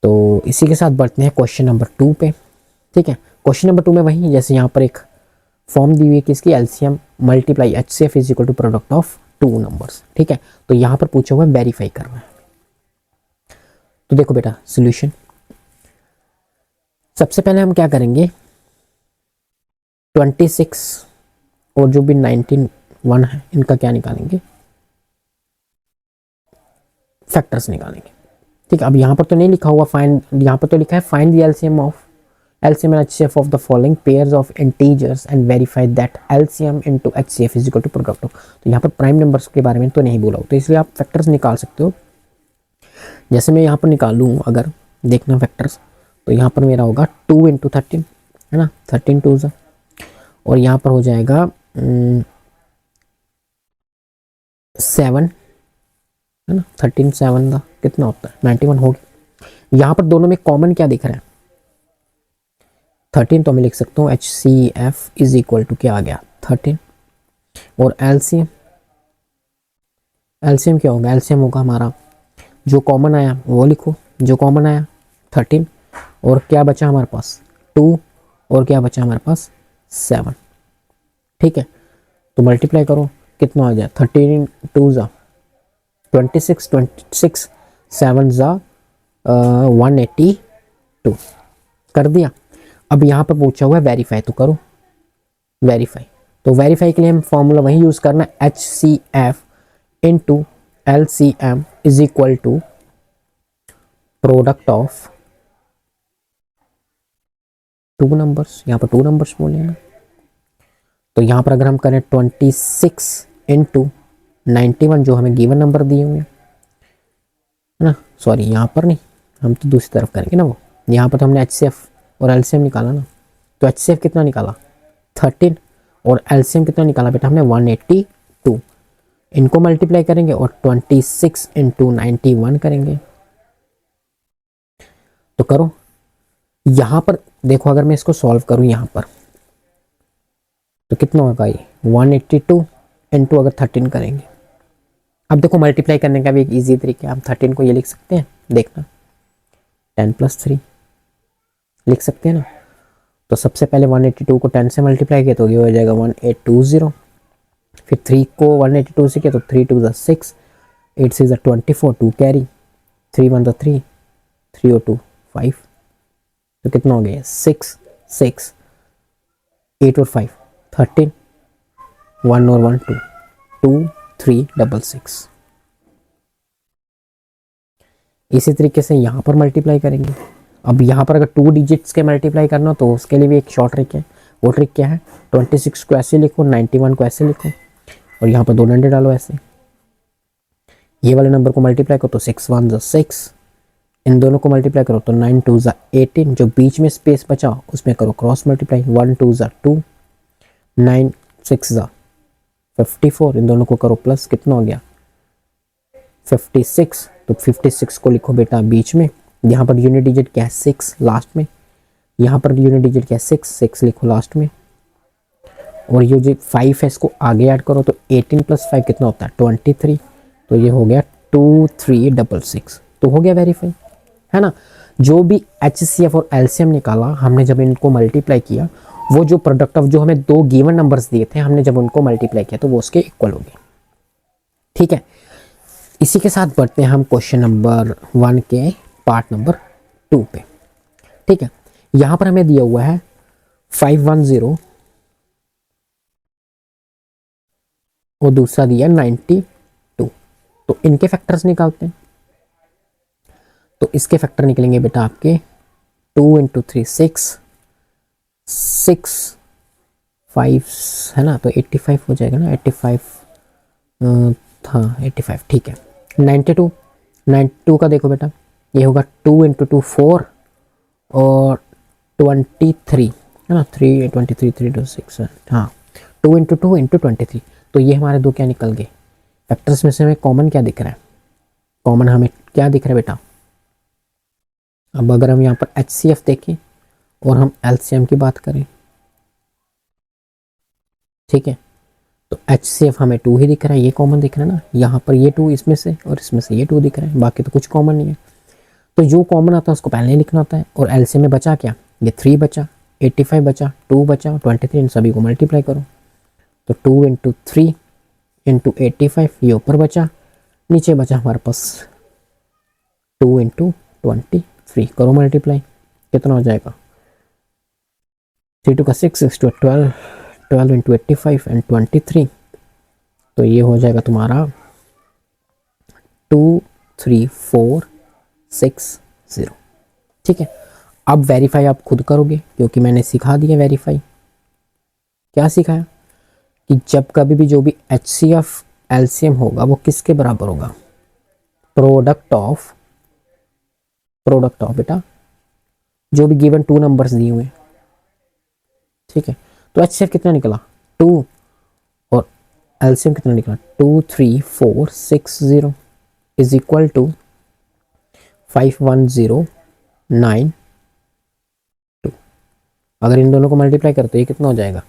तो इसी के साथ बढ़ते हैं क्वेश्चन नंबर 2 पे। ठीक है, क्वेश्चन नंबर 2 में वही जैसे यहाँ पर एक फॉर्म दी हुई है किसकी? LCM multiply HCF is equal to product of 2 numbers. ठीक है, तो यहाँ पर पूछा हुआ है वेरीफाई करना है। तो देखो बेटा सोल्यूशन, सबसे पहले हम क्या करेंगे? 26 और जो भी 19 1 है इनका क्या निकालेंगे, फैक्टर्स निकालेंगे। ठीक है, अब यहाँ पर तो नहीं लिखा हुआ फाइंड, यहाँ पर तो लिखा है find the LCM of LCM and HCF of the following pairs of integers and verify that LCM into HCF is equal to product of। तो यहाँ पर प्राइम नंबर्स के बारे में तो नहीं बोला हो, तो इसलिए आप फैक्टर्स निकाल सकते हो। जैसे मैं यहाँ पर निकालूँ, अगर देखना फैक्टर्स, तो यहाँ पर मेरा होगा 2 इंटू 13 है ना, 13 2 ज़ा, और यहाँ पर हो जाएगा 7 है ना, 13 7 दा कितना होता है 91 हो गया। यहाँ पर दोनों में कॉमन क्या दिख रहा है 13, तो मैं लिख सकता हूँ HCF इज इक्वल टू क्या आ गया 13, और LCM क्या होगा, LCM होगा हमारा जो कॉमन आया वो लिखो, जो कॉमन आया 13, और क्या बचा हमारे पास 2, और क्या बचा हमारे पास 7। ठीक है, तो मल्टीप्लाई करो कितना आ जाए 13 2 ज़ा 26 26 7 ज़ा 182 कर दिया। अब यहाँ पर पूछा हुआ है वेरीफाई, तो करो वेरीफाई। तो वेरीफाई के लिए हम फॉर्मूला वही यूज़ करना है, HCF into LCM is equal to product of 2 numbers, यहाँ पर 2 नंबर्स बोले हैं। तो यहाँ पर अगर हम करें 26 इंटू 91 जो हमें गिवन नंबर दिए हुए हैं ना, सॉरी यहाँ पर नहीं, हम तो दूसरी तरफ करेंगे ना, वो यहाँ पर तो हमने HCF और LCM निकाला ना, तो HCF कितना निकाला 13, और LCM कितना निकाला बेटा हमने 182। इनको मल्टीप्लाई करेंगे और 26 इंटू 91 करेंगे। तो करो, यहाँ पर देखो अगर मैं इसको सॉल्व करूँ यहाँ पर तो कितना होगा ये 182 इंटू अगर 13 करेंगे। अब देखो मल्टीप्लाई करने का भी एक ईजी तरीका है, हम 13 को ये लिख सकते हैं, देखना 10 + 3 लिख सकते हैं ना। तो सबसे पहले 182 को 10 से मल्टीप्लाई किया तो ये हो जाएगा 1820, फिर 3 को 182 से किया तो 3 2 6, 8 6 24, 2 कैरी, 3 1 3, 3 और 2 5, तो कितना हो गया 6 6, 8 और 5 13, 1 और 1 2, 2 3 6 6। इसी तरीके से यहाँ पर मल्टीप्लाई करेंगे। अब यहाँ पर अगर 2 डिजिट्स के मल्टीप्लाई करना हो तो उसके लिए भी एक शॉर्ट ट्रिक है, वो ट्रिक क्या है 26 को ऐसे लिखो, 91 को ऐसे लिखो, और यहाँ पर 2 डंडे डालो ऐसे, ये वाले नंबर को मल्टीप्लाई करो तो 6 1 6, इन दोनों को मल्टीप्लाई करो तो 9 2 18, जो बीच में स्पेस बचा उसमें करो क्रॉस मल्टीप्लाई, 1 2 2, 9 6 54, इन दोनों को करो प्लस, कितना हो गया 56। तो 56 को लिखो बेटा बीच में, यहाँ पर यूनिट डिजिट क्या है 6 लास्ट में, यहाँ पर यूनिट डिजिट क्या है 6 6 लिखो लास्ट में, और ये जो 5 है इसको आगे ऐड करो तो 18 + 5 कितना होता है 23, तो ये हो गया 2366। तो हो गया वेरीफाई, है ना। जो भी HCF और LCM निकाला हमने, जब इनको मल्टीप्लाई किया, वो जो प्रोडक्ट ऑफ जो हमें 2 गिवन नंबर्स दिए थे हमने जब उनको मल्टीप्लाई किया तो वो उसके इक्वल हो गए। ठीक है, इसी के साथ बढ़ते हैं हम क्वेश्चन नंबर 1 के पार्ट नंबर 2 पे। ठीक है, यहां पर हमें दिया हुआ है 510 और दूसरा दिया 92, तो इनके फैक्टर्स निकालते हैं। तो इसके फैक्टर निकलेंगे बेटा आपके 2 इंटू 3 6 6 5 है ना, तो 85 हो जाएगा ना, 85 हाँ 85 ठीक है। 92 का देखो बेटा, ये होगा 2 इंटू 2 4 और 23 है ना, 3 23 3 2 6 हाँ, 2 इंटू 2 इंटू 23, तो ये हमारे दो क्या निकल गए फैक्टर्स में से। हमें कॉमन क्या दिख रहा है, कॉमन हमें क्या दिख रहा है बेटा। अब अगर हम यहाँ पर HCF देखें और हम LCM की बात करें, ठीक है, तो HCF हमें 2 ही दिख रहा है, ये कॉमन दिख रहा है ना, यहाँ पर ये 2 इसमें से और इसमें से ये 2 दिख रहा है, बाकी तो कुछ कॉमन नहीं है। तो जो कॉमन आता है उसको पहले ही लिखना होता है। और LCM में बचा क्या, ये 3 बचा, 85 बचा, 2 बचा, 23, इन सभी को मल्टीप्लाई करो तो 2 इंटू 3 इंटू 85, ये ऊपर बचा, नीचे बचा हमारे पास 2 इंटू 23, करो मल्टीप्लाई, कितना हो जाएगा 3 2 का 6 6 2 12 12 इंटू 85 एंड 23, तो ये हो जाएगा तुम्हारा 23460। ठीक है, अब वेरीफाई आप खुद करोगे क्योंकि मैंने सिखा दिया वेरीफाई। क्या सिखाया कि जब कभी भी जो भी HCF LCM होगा वो किसके बराबर होगा, प्रोडक्ट ऑफ बेटा जो भी गिवन टू नंबर्स दिए हुए। ठीक है, तो HCF कितना निकला 2 और LCM कितना निकला 23460 इज इक्वल टू 51092। अगर इन दोनों को मल्टीप्लाई करते ये कितना हो जाएगा,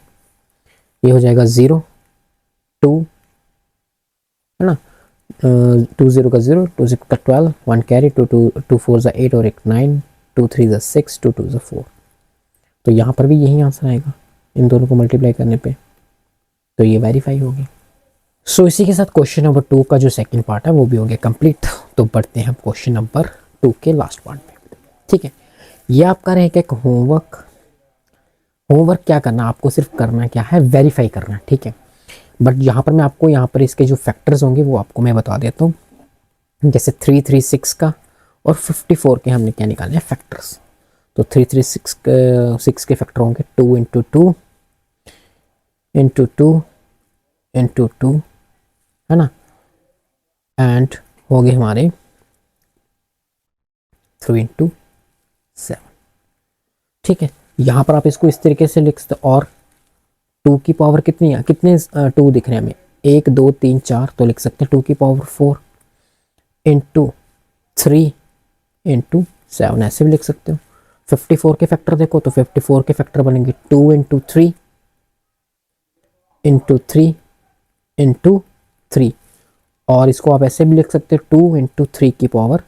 ये हो जाएगा 0 2 है ना, 2 0 का 0, 2 6 का 12, 1 कैरी, 2 4 ज़ा 8 और एक 9, 2 3 ज़ा 6, 2 2 ज़ा 4। तो यहाँ पर भी यही आंसर आएगा इन दोनों को मल्टीप्लाई करने पे, तो ये वेरीफाई हो गया। सो इसी के साथ क्वेश्चन नंबर 2 का जो सेकंड पार्ट है वो भी हो गया कंप्लीट। तो बढ़ते हैं क्वेश्चन नंबर 2 के लास्ट पार्ट पे। ठीक है, ये आपका रहेगा एक होमवर्क क्या करना, आपको सिर्फ करना क्या है, वेरीफाई करना। ठीक है, बट यहाँ पर मैं आपको यहाँ पर इसके जो फैक्टर्स होंगे वो आपको मैं बता देता हूँ। जैसे 336 का और 54 के हमने क्या निकाले हैं फैक्टर्स। तो 336 के फैक्टर होंगे 2 इंटू 2 इंटू 2 इंटू 2 है ना, एंड हो गए हमारे 3 इंटू 7। ठीक है, यहाँ पर आप इसको इस तरीके से लिख सकते, और 2 की पावर कितनी है, कितने 2 दिख रहे हैं हमें, 1 2 3 4, तो लिख सकते हैं 2 की पावर 4 इंटू 3 इंटू 7, ऐसे भी लिख सकते हो। 54 के फैक्टर देखो तो 54 के फैक्टर बनेंगे 2 इंटू 3 इंटू 3 इंटू 3, और इसको आप ऐसे भी लिख सकते हो 2 इंटू 3 की पावर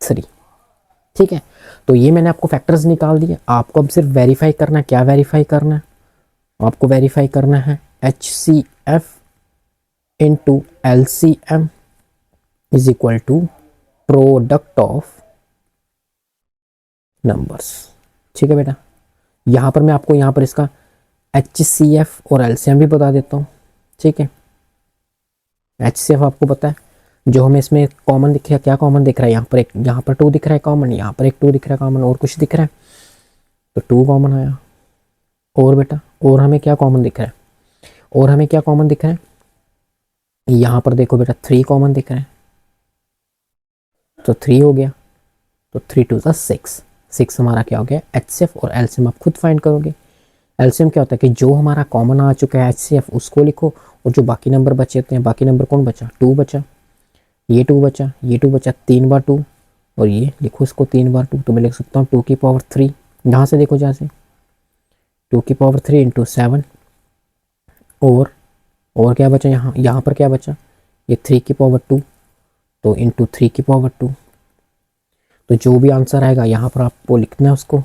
3। ठीक है, तो ये मैंने आपको फैक्टर्स निकाल दिए। आपको अब सिर्फ वेरीफाई करना है, क्या वेरीफाई करना है, आपको वेरीफाई करना है HCF into LCM is equal to product of numbers. ठीक है बेटा, यहाँ पर मैं आपको यहाँ पर इसका HCF और LCM भी बता देता हूँ। ठीक है, HCF आपको पता है, जो हमें इसमें कॉमन दिख रहा है, क्या कॉमन दिख रहा है, यहाँ पर एक, यहाँ पर 2 दिख रहा है कॉमन, यहाँ पर एक 2 दिख रहा है कॉमन, और कुछ दिख रहा है तो 2 कॉमन आया। और बेटा और हमें क्या कॉमन दिख रहा है, और हमें क्या कॉमन दिख रहा है, यहाँ पर देखो बेटा 3 कॉमन दिख रहा है तो 3 हो गया, तो 3 2 ज़ा 6 हमारा क्या हो गया HCF, और LCM आप खुद फाइंड करोगे। LCM क्या होता है कि जो हमारा कॉमन आ चुका है HCF उसको लिखो, और जो बाकी नंबर बचे होते हैं, बाकी नंबर कौन बचा, 2 बचा, ये 2 बचा, ये 2 बचा, 3 बार 2, और ये लिखो इसको 3 बार 2, तो मैं लिख सकता हूँ 2 की पावर 3, यहाँ से देखो जहाँ से 2 की पावर 3 इंटू 7, और क्या बचा, यहाँ पर क्या बचा, ये 3 की पावर 2, तो इंटू 3 की पावर 2, तो जो भी आंसर आएगा यहाँ पर आपको लिखना है उसको।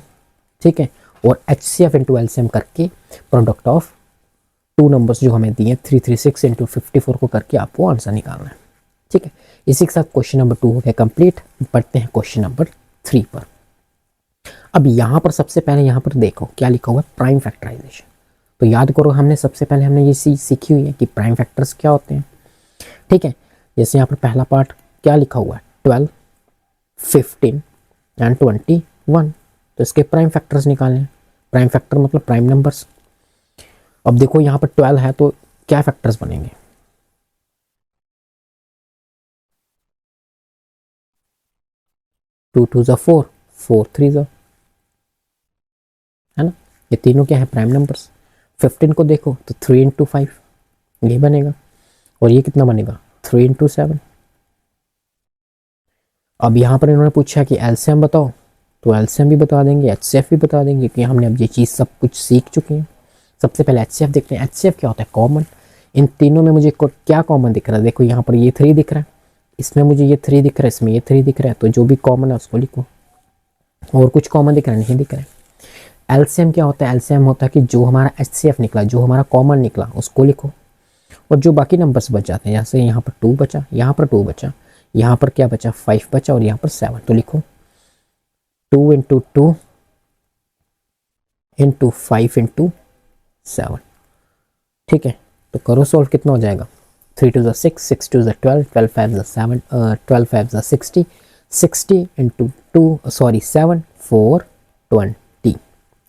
ठीक है, और HCF इंटू LCM करके प्रोडक्ट ऑफ 2 नंबर्स जो हमें दिए 336 इंटू 54 को करके आपको आंसर निकालना है। ठीक है, इसी के साथ क्वेश्चन नंबर 2 हो गया कंप्लीट। बढ़ते हैं क्वेश्चन नंबर 3 पर। अब यहाँ पर सबसे पहले यहाँ पर देखो क्या लिखा हुआ है, प्राइम फैक्टराइजेशन। तो याद करो हमने सबसे पहले हमने ये चीज़ सीखी हुई है कि प्राइम फैक्टर्स क्या होते हैं। ठीक है, जैसे यहाँ पर पहला पार्ट क्या लिखा हुआ है 12 15 एंड 21, तो इसके प्राइम फैक्टर्स निकालने हैं। प्राइम फैक्टर मतलब प्राइम नंबर्स। अब देखो यहाँ पर 12 है तो क्या फैक्टर्स बनेंगे, 2 2 ज़ा 4, 4 3 ज़ा, है ना, ये तीनों क्या है प्राइम नंबर्स। 15 को देखो तो 3 इंटू 5 ये बनेगा, और ये कितना बनेगा 3 इंटू 7। अब यहाँ पर इन्होंने पूछा कि LCM बताओ, तो LCM भी बता देंगे, HCF भी बता देंगे, कि हमने अब ये चीज़ सब कुछ सीख चुके हैं। सबसे पहले HCF देखते हैं। HCF क्या होता है, कॉमन। इन तीनों में मुझे क्या कॉमन दिख रहा है, देखो यहाँ पर ये 3 दिख रहा है, इसमें मुझे ये 3 दिख रहा है, इसमें ये 3 दिख रहा है, तो जो भी कॉमन है उसको लिखो। और कुछ कॉमन दिख रहा है, नहीं दिख रहा है। LCM क्या होता है, LCM होता है कि जो हमारा HCF निकला, जो हमारा कॉमन निकला उसको लिखो, और जो बाकी नंबर्स बच जाते हैं, जैसे यहाँ पर 2 बचा, यहाँ पर 2 बचा, यहाँ पर क्या बचा 5 बचा, और यहाँ पर 7, तो लिखो 2 इंटू 2 इंटू 5 इंटू 7, ठीक है, तो करो सॉल्व, कितना हो जाएगा 3 2 6, 6 2 12, 12 5 7, 12 5 60, 60 इंटू 2 सॉरी 7 4 20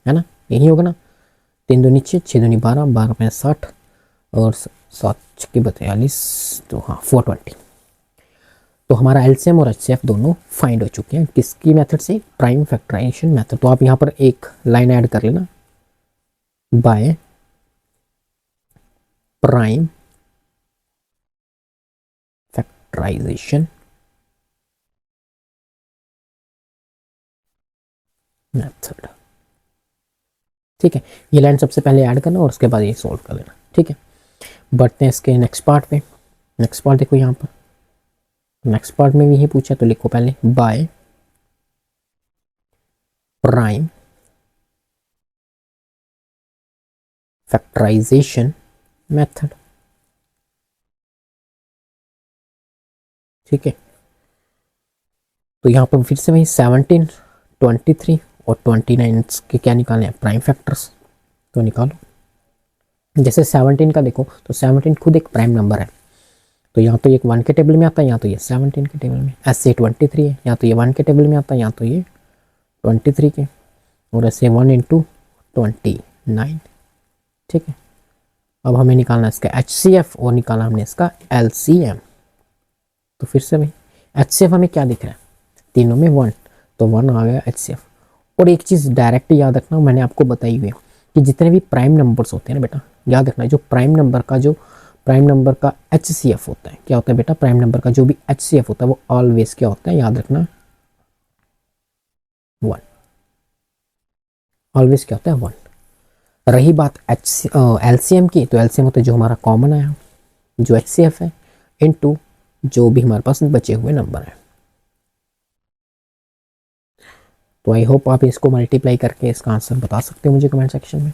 है ना, यही होगा ना। 3 दूनी 6, 6 दूनी 12, 12 5 60 और 7 6 42, तो हाँ 420। तो हमारा एलसीएम और एचसीएफ दोनों फाइंड हो चुके हैं किसकी मेथड से, प्राइम फैक्टराइजेशन मेथड। तो आप यहाँ पर एक लाइन ऐड कर लेना, बाय प्राइम फैक्टराइजेशन मेथड। ठीक है, ये लाइन सबसे पहले ऐड करना और उसके बाद ये सॉल्व कर लेना। ठीक है, बढ़ते हैं इसके नेक्स्ट पार्ट पे। नेक्स्ट पार्ट देखो यहाँ पर, नेक्स्ट पार्ट में भी यही पूछा, तो लिखो पहले बाय प्राइम फैक्टराइजेशन मेथड। ठीक है, तो यहाँ पर फिर से वही 17 23 और 29 के क्या निकालने हैं, प्राइम फैक्टर्स। तो निकालो। जैसे 17 का देखो, तो 17 खुद एक प्राइम नंबर है, तो यहाँ तो ये 1 के टेबल में आता है, यहाँ तो ये 17 के टेबल में। ऐसे 23 है, यहाँ तो ये 1 के टेबल में आता है, यहाँ तो ये 23 के, और ऐसे 1 इंटू 29। ठीक है, अब हमें निकालना इसका HCF और निकालना हमने इसका LCM। तो फिर से भाई HCF हमें क्या दिख रहा है, तीनों में 1, तो 1 आ गया HCF। और एक चीज़ डायरेक्ट याद रखना, मैंने आपको बताई हुई है कि जितने भी प्राइम नंबर्स होते हैं ना बेटा, याद रखना जो प्राइम नंबर का HCF होता है, क्या होता है बेटा, प्राइम नंबर का जो भी HCF होता है वो ऑलवेज क्या होता है, याद रखना 1। ऑलवेज क्या होता है 1। रही बात LCM की, तो LCM होता है जो हमारा कॉमन आया, जो HCF है, इनटू जो भी हमारे पास बचे हुए नंबर है। तो आई होप आप इसको मल्टीप्लाई करके इसका आंसर बता सकते हो मुझे कमेंट सेक्शन में।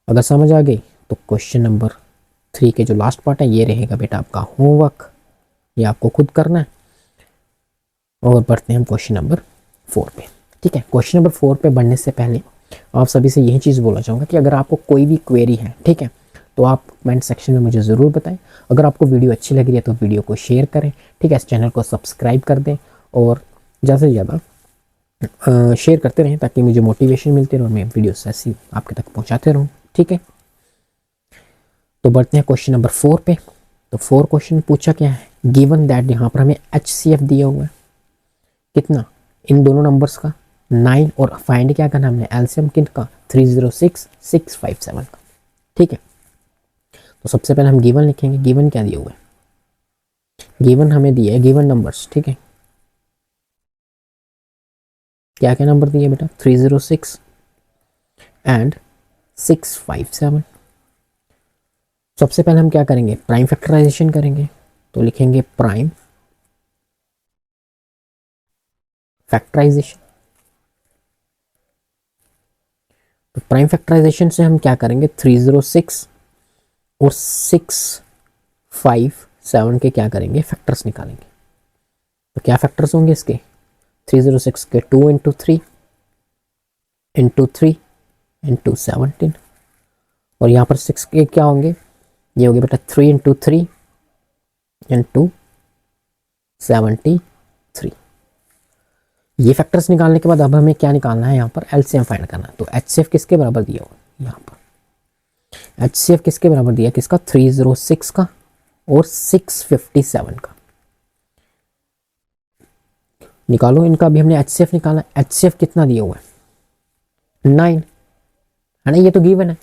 अगर समझ आ गई तो क्वेश्चन नंबर 3 के जो लास्ट पार्ट है ये रहेगा बेटा आपका होमवर्क, ये आपको खुद करना है। और बढ़ते हैं हम क्वेश्चन नंबर 4 पे। ठीक है, क्वेश्चन नंबर 4 पे बढ़ने से पहले आप सभी से यही चीज़ बोलना चाहूँगा कि अगर आपको कोई भी क्वेरी है, ठीक है, तो आप कमेंट सेक्शन में मुझे ज़रूर बताएं। अगर आपको वीडियो अच्छी लग रही है तो वीडियो को शेयर करें, ठीक है, इस चैनल को सब्सक्राइब कर दें और ज़्यादा से ज़्यादा शेयर करते रहें ताकि मुझे मोटिवेशन मिलती रहे और मैं वीडियोस ऐसी आपके तक पहुंचाते रहूं। ठीक है, तो बढ़ते हैं क्वेश्चन नंबर 4 पे। तो 4 क्वेश्चन पूछा क्या है, गिवन दैट, यहाँ पर हमें HCF दिया हुआ है कितना, इन दोनों नंबर्स का 9, और फाइंड क्या करना हमने, एलसीएम किन का 306 657 का। ठीक है, तो सबसे पहले हम गिवन लिखेंगे। गिवन क्या दिया हुआ है, गिवन हमें दिया है गिवन नंबर्स। ठीक है, क्या क्या नंबर दिए बेटा, 306 एंड 657। सबसे पहले हम क्या करेंगे, प्राइम फैक्टराइजेशन करेंगे। तो लिखेंगे प्राइम फैक्टराइजेशन। तो प्राइम फैक्टराइजेशन से हम क्या करेंगे, 306 और 657 के क्या करेंगे, फैक्टर्स निकालेंगे। तो क्या फैक्टर्स होंगे इसके, 306 के 2 इंटू 3 इंटू 3 इंटू 17, और यहाँ पर 6 के क्या होंगे, ये होंगे बेटा 3 इंटू 3 इंटू 73। ये फैक्टर्स निकालने के बाद अब हमें क्या निकालना है, यहाँ पर एलसीएम फाइंड करना है। तो HCF किसके बराबर दिया हुआ, यहाँ पर HCF किसके बराबर दिया, किसका, 306 का और 657 का। निकालो इनका भी, हमने HCF निकाला। HCF कितना दिया हुआ है, 9 है ना, ये तो गिवन है।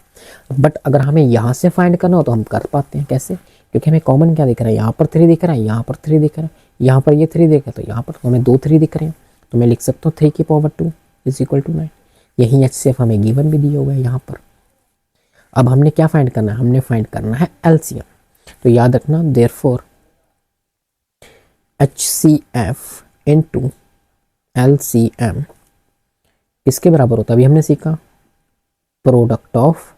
बट अगर हमें यहाँ से फाइंड करना हो तो हम कर पाते हैं, कैसे, क्योंकि हमें कॉमन क्या दिख रहा है, यहाँ पर 3 दिख रहा है, यहाँ पर 3 दिख रहा है, यहाँ पर ये 3 दिख रहा है, तो यहाँ पर हमें 2 3 दिख रहे हैं, तो मैं लिख सकता हूँ 3 की पावर 2 इज इक्वल टू 9। यही HCF हमें गिवन भी दिया हुआ है यहाँ पर। अब हमने क्या फाइंड करना है, हमने फाइंड करना है LCM। तो याद रखना देयरफॉर HCF इनटू LCM किसके बराबर होता है, अभी हमने सीखा प्रोडक्ट ऑफ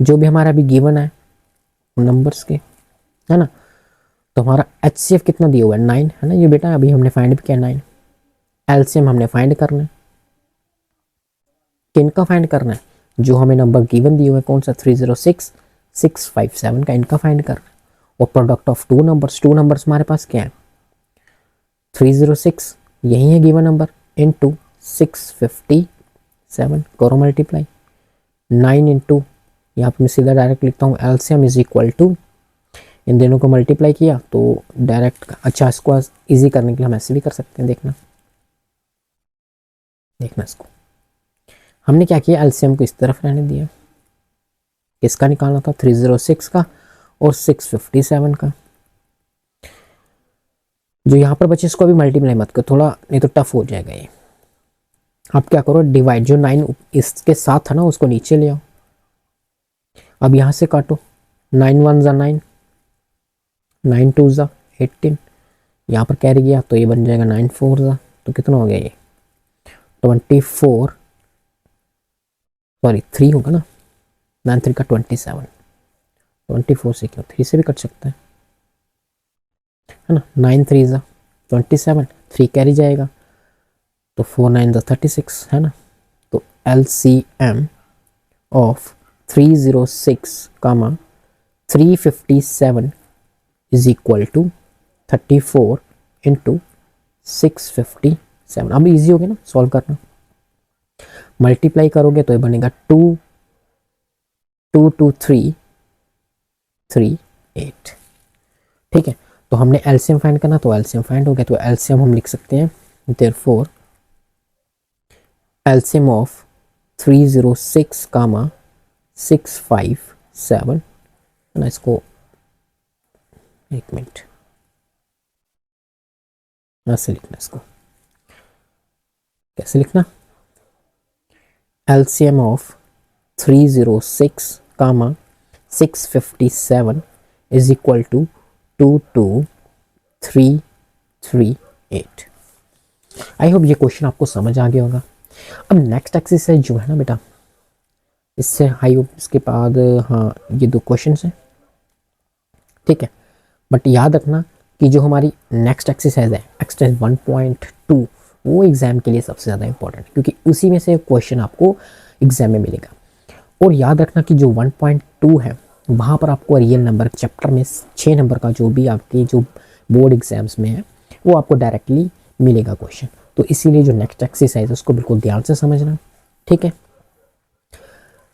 जो भी हमारा अभी गिवन है नंबर्स के, है ना। तो हमारा HCF कितना दिया हुआ है, 9 है ना, ये बेटा अभी हमने फाइंड भी किया 9। LCM हमने फाइंड करना है, किन का फाइंड करना है, जो हमें नंबर गिवन दिए हुए कौन सा 306 657 का, इनका फाइंड कर। और प्रोडक्ट ऑफ टू नंबर्स हमारे पास क्या है 306 यही है गिवन नंबर इनटू 657 करो मल्टीप्लाई 9 इंटू यहाँ पर मैं सीधा डायरेक्ट लिखता हूँ एलसीएम इज इक्वल टू, इन दोनों को मल्टीप्लाई किया तो डायरेक्ट, अच्छा इसको इजी करने के लिए हम ऐसे भी कर सकते हैं। देखना इसको हमने क्या किया एलसीएम को इस तरफ रहने दिया, किसका निकालना था 306 का और 657 का। जो यहाँ पर बचे इसको अभी मल्टीप्लाई मत करो थोड़ा, नहीं तो टफ हो जाएगा ये। आप क्या करो डिवाइड, जो 9 इसके साथ था ना उसको नीचे ले आओ। अब यहाँ से काटो 9 1 ज़ा 9, 9 2 ज़ा 18, यहाँ पर कैरी गया तो ये बन जाएगा 9 4 ज़ा, तो कितना हो गया ये 24, सॉरी 3 होगा ना, 9 3 का 27, 24 से क्यों 3 से भी कट सकता है ना, 9 3 ज़ा 27, 3 कैरी जाएगा तो 4 9 ज़ा 36 है ना। तो LCM of 306 comma 357 is equal to 34 into 657। अब इजी हो गया ना सॉल्व करना, मल्टीप्लाई करोगे तो ये बनेगा 2 2 2 3 3 8। ठीक है, तो हमने एलसीएम फाइंड करना तो एलसीएम फाइंड हो गया, तो एलसीएम हम लिख सकते हैं देयरफॉर एलसीएम ऑफ 306 कामा 657 ना, इसको एक मिनट ऐसे लिखना, इसको कैसे लिखना LCM of 306 comma 657 is equal to 22338। I hope ये क्वेश्चन आपको समझ आ गया होगा। अब नेक्स्ट एक्सरसाइज जो है ना बेटा, इससे आई होप इसके बाद हाँ ये 2 क्वेश्चन हैं, ठीक है। बट याद रखना कि जो हमारी नेक्स्ट एक्सरसाइज है एक्सरसाइज 1.2 वो एग्जाम के लिए सबसे ज़्यादा इंपॉर्टेंट है, क्योंकि उसी में से क्वेश्चन आपको एग्जाम में मिलेगा। और याद रखना कि जो 1.2 है वहाँ पर आपको रियल नंबर चैप्टर में 6 नंबर का जो भी आपके जो बोर्ड एग्जाम्स में है वो आपको डायरेक्टली मिलेगा क्वेश्चन। तो इसीलिए जो नेक्स्ट एक्सरसाइज है उसको बिल्कुल ध्यान से समझना, ठीक है।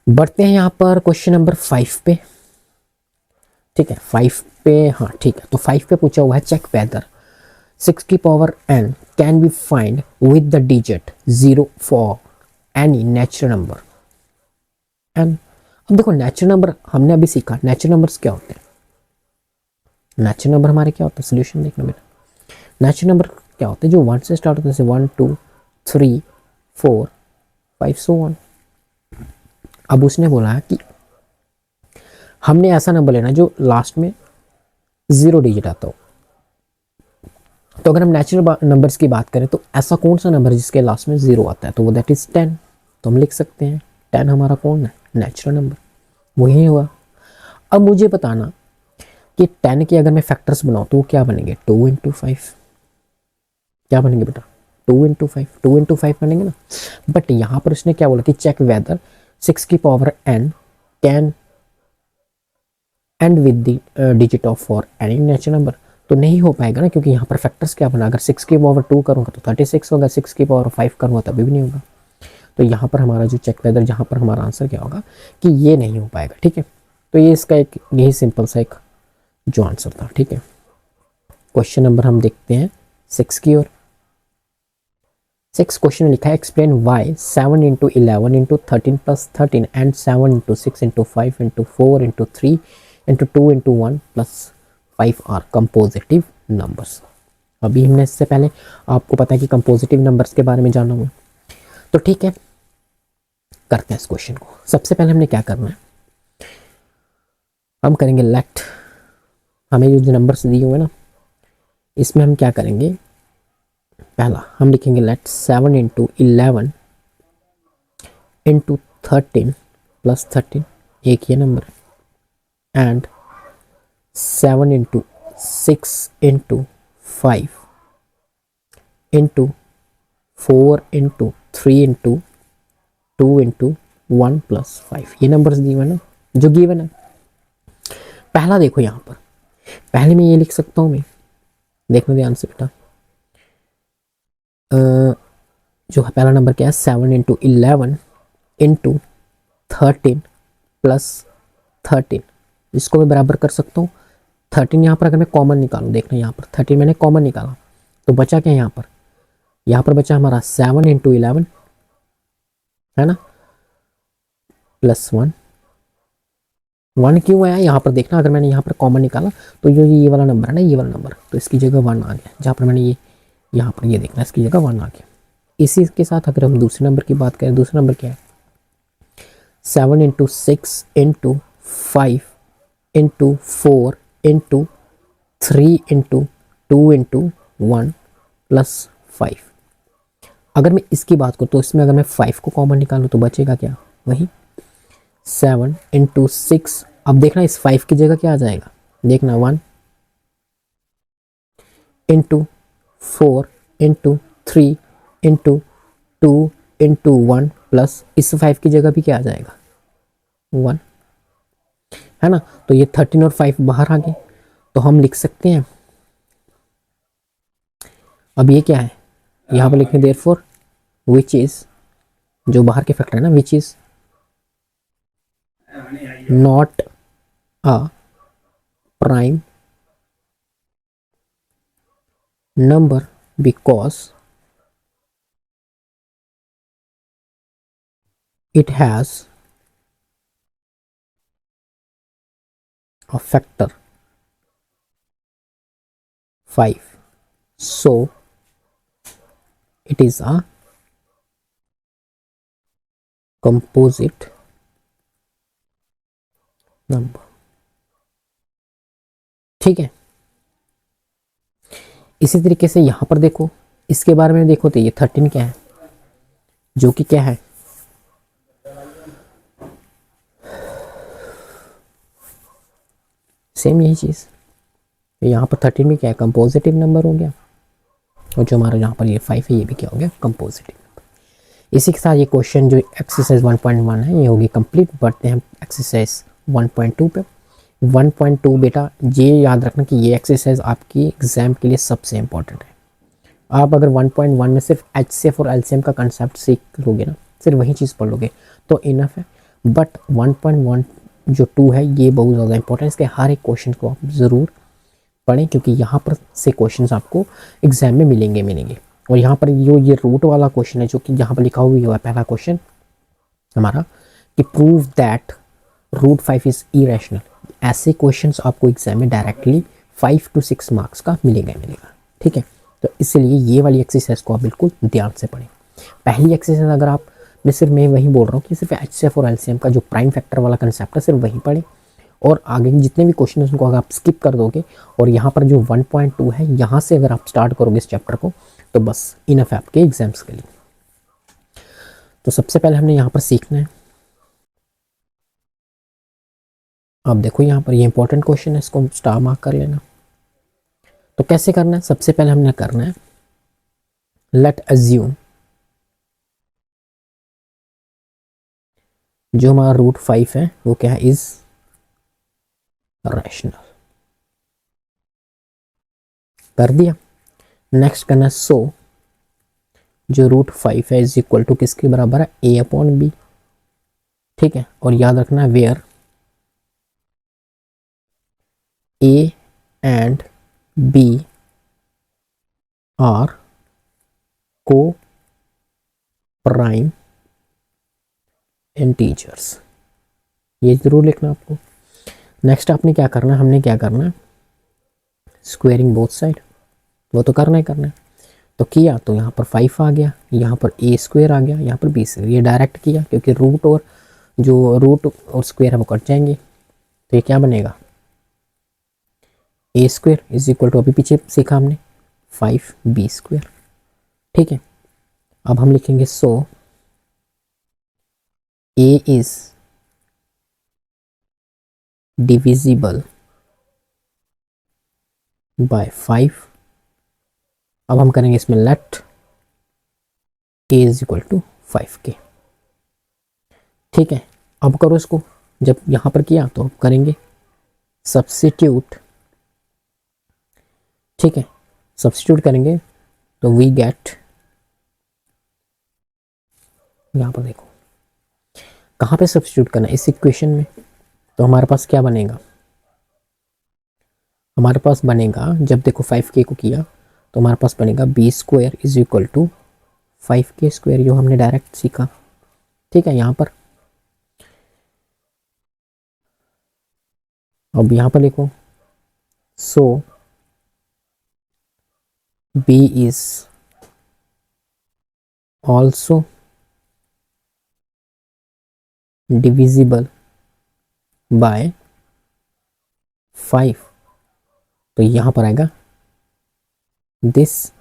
बढ़ते हैं यहाँ पर क्वेश्चन नंबर 5 पे, ठीक है 5 पे, हाँ ठीक है। तो 5 पे पूछा हुआ है चेक वेदर 6 की power n can be find with the digit 0 for any natural number n। अब देखो नेचुरल नंबर हमने अभी सीखा, नेचुरल नंबर्स क्या होते हैं, नेचुरल नंबर हमारे क्या होते हैं, सोल्यूशन देखना बेटा। नेचुरल नंबर क्या होते हैं जो 1 से स्टार्ट होते हैं, जैसे 1 2 3 4 5 सो ऑन। अब उसने बोला है कि हमने ऐसा नंबर लेना जो लास्ट में 0 डिजिट आता हो। तो अगर हम नेचुरल नंबर्स की बात करें तो ऐसा कौन सा नंबर जिसके लास्ट में 0 आता है, तो वो दैट इज 10। तो हम लिख सकते हैं 10 हमारा कौन है नेचुरल नंबर, वही हुआ। अब मुझे बताना कि 10 के अगर मैं फैक्टर्स बनाऊं तो वो क्या बनेंगे 2 इंटू 5, क्या बनेंगे बेटा 2 इंटू 5, 2 इंटू 5 बनेंगे ना। बट यहाँ पर उसने क्या बोला कि चेक वेदर 6 की power n can and with the digit of for any natural number. तो नहीं हो पाएगा ना, क्योंकि यहाँ पर फैक्टर्स क्या बना, अगर 6 की पावर 2 करूँगा तो 36 होगा, 6 की पावर 5 करूँगा तभी भी नहीं होगा। तो यहाँ पर हमारा जो चेक वेदर, जहाँ पर हमारा आंसर क्या होगा कि ये नहीं हो पाएगा, ठीक है। तो ये इसका एक यही सिंपल सा एक जो आंसर था, ठीक है। क्वेश्चन नंबर हम देखते हैं 6 की ओर। 6 क्वेश्चन में लिखा है explain why 7 into 11 into 13 plus 13 and 7 into 6 into 5 into 4 into 3 into 2 into 1 plus 5 are compositive numbers. अभी हमने इससे पहले आपको पता है कि कंपोजिटिव नंबर्स के बारे में जाना हुआ, तो ठीक है करते हैं इस क्वेश्चन को। सबसे पहले हमने क्या करना है, हम करेंगे लेट, हमें जो नंबर्स दिए हुए ना इसमें हम क्या करेंगे, पहला हम लिखेंगे लेट 7 इंटू 11 इंटू 13 प्लस 13 एक ये number and 7 into 6 into 5 into 4 into 3 into 2 into 1 + 5, ये नंबर्स गिवन है जो गिवन है। पहला देखो यहाँ पर, पहले में ये लिख सकता हूँ मैं, देखना ध्यान से बेटा। जो पहला नंबर क्या है, 7 × 11 × 13 + 13, इसको मैं बराबर कर सकता हूँ 13। यहाँ पर अगर मैं कॉमन निकालूँ, देखना यहाँ पर 13 मैंने कॉमन निकाला, तो बचा क्या यहाँ पर, यहाँ पर बचा हमारा 7 × 11 है ना, +1। 1 क्यों आया यहाँ पर देखना, अगर मैंने यहाँ पर कॉमन निकाला तो ये वाला नंबर है ना, ये वाला नंबर, तो इसकी जगह 1 आ गया, जहाँ पर मैंने ये यहाँ पर ये देखना, इसकी जगह 1 आ गया। इसी के साथ अगर हम दूसरे नंबर की बात करें, दूसरा नंबर क्या है, 7 × 6 × 5 × 4 × 3 × 2 × 1 + 5। अगर मैं इसकी बात करूँ तो इसमें अगर मैं 5 को कॉमन निकालूँ तो बचेगा क्या, वही 7 × 6। अब देखना इस 5 की जगह क्या आ जाएगा, देखना 1 × 4 × 3 × 2 × 1 प्लस इस 5 की जगह भी क्या आ जाएगा, 1, है ना। तो ये 13 और 5 बाहर आ गए, तो हम लिख सकते हैं, अब ये क्या है, यहाँ पर लिखें देयरफॉर विच इज, जो बाहर के फैक्टर है ना, which is not a prime number because it has a factor 5, so it is a composite number। ठीक है, इसी तरीके से यहां पर देखो, इसके बारे में देखो तो ये 13 क्या है, जो कि क्या है, सेम यही चीज। यहाँ पर 13 भी क्या है, कंपोजिटिव नंबर हो गया, और जो हमारा यहाँ पर ये 5 है ये भी क्या हो गया, कंपोजिटिव नंबर। इसी के साथ ये क्वेश्चन जो एक्सरसाइज 1.1 है ये होगी कंप्लीट। बढ़ते हैं एक्सरसाइज 1.2 पे। 1.2 बेटा ये याद रखना कि ये एक्सरसाइज आपकी एग्जाम के लिए सबसे इंपॉर्टेंट है। आप अगर 1.1 में सिर्फ HCF और LCM का कंसेप्ट सीख लोगे ना, सिर्फ वही चीज़ पढ़ लोगे तो इनफ है। बट 1.1 जो 2 है ये बहुत ज़्यादा इंपॉर्टेंट है, इसके हर एक क्वेश्चन को आप ज़रूर पढ़ें, क्योंकि यहाँ पर से क्वेश्चंस आपको एग्जाम में मिलेंगे। और यहाँ पर जो ये रूट वाला क्वेश्चन है, जो कि यहाँ पर लिखा हुआ है पहला क्वेश्चन हमारा, कि प्रूव दैट √5 इज इरेशनल, ऐसे क्वेश्चंस आपको एग्जाम में डायरेक्टली 5 to 6 मार्क्स का मिलेगा। ठीक है, तो इसलिए ये वाली एक्सरसाइज को आप बिल्कुल ध्यान से पढ़ें। पहली एक्सरसाइज अगर आप, मैं वही बोल रहा हूँ कि सिर्फ HCF और LCM का जो प्राइम फैक्टर वाला कंसेप्ट है सिर्फ वही पढ़ें, और आगे जितने भी क्वेश्चन हैं उनको अगर आप स्किप कर दोगे और यहाँ पर जो 1.2 है यहाँ से अगर आप स्टार्ट करोगे इस चैप्टर को तो बस इनफ है आपके एग्जाम्स के लिए। तो सबसे पहले हमने यहाँ पर सीखना है, अब देखो यहाँ पर ये इंपॉर्टेंट क्वेश्चन है, इसको स्टार मार्क कर लेना। तो कैसे करना है, सबसे पहले हमने करना है, लेट अज्यूम जो हमारा √5 है वो क्या है, इज रैशनल। कर दिया। नेक्स्ट करना है, सो जो √5 है इज इक्वल टू किसके बराबर है, A/B। ठीक है, और याद रखना है where A and B are co-prime integers, ये जरूर लिखना आपको। नेक्स्ट आपने क्या करना है, हमने क्या करना है, स्क्वेयरिंग बोथ साइड, वो तो करना ही करना है। तो किया तो यहाँ पर 5 आ गया, यहाँ पर A² आ गया, यहाँ पर B², ये डायरेक्ट किया क्योंकि रूट और स्क्वेयर है वो कट जाएंगे, तो ये क्या बनेगा, A² इज इक्वल टू, अभी पीछे सीखा हमने 5B²। ठीक है, अब हम लिखेंगे so A is divisible by 5। अब हम करेंगे इसमें let A is equal to 5 के। ठीक है, अब करो इसको। जब यहाँ पर किया तो अब करेंगे सब्स्टिट्यूट, ठीक है, सब्स्टिट्यूट करेंगे तो वी गेट, यहाँ पर देखो कहाँ पे सब्स्टिट्यूट करना है, इस इक्वेशन में। तो हमारे पास क्या बनेगा, हमारे पास बनेगा, जब देखो 5k को किया तो हमारे पास बनेगा B square is equal to 5k square, जो हमने डायरेक्ट सीखा। ठीक है, यहाँ पर अब यहाँ पर लिखो, सो b is also divisible by 5। तो यहाँ पर आएगा this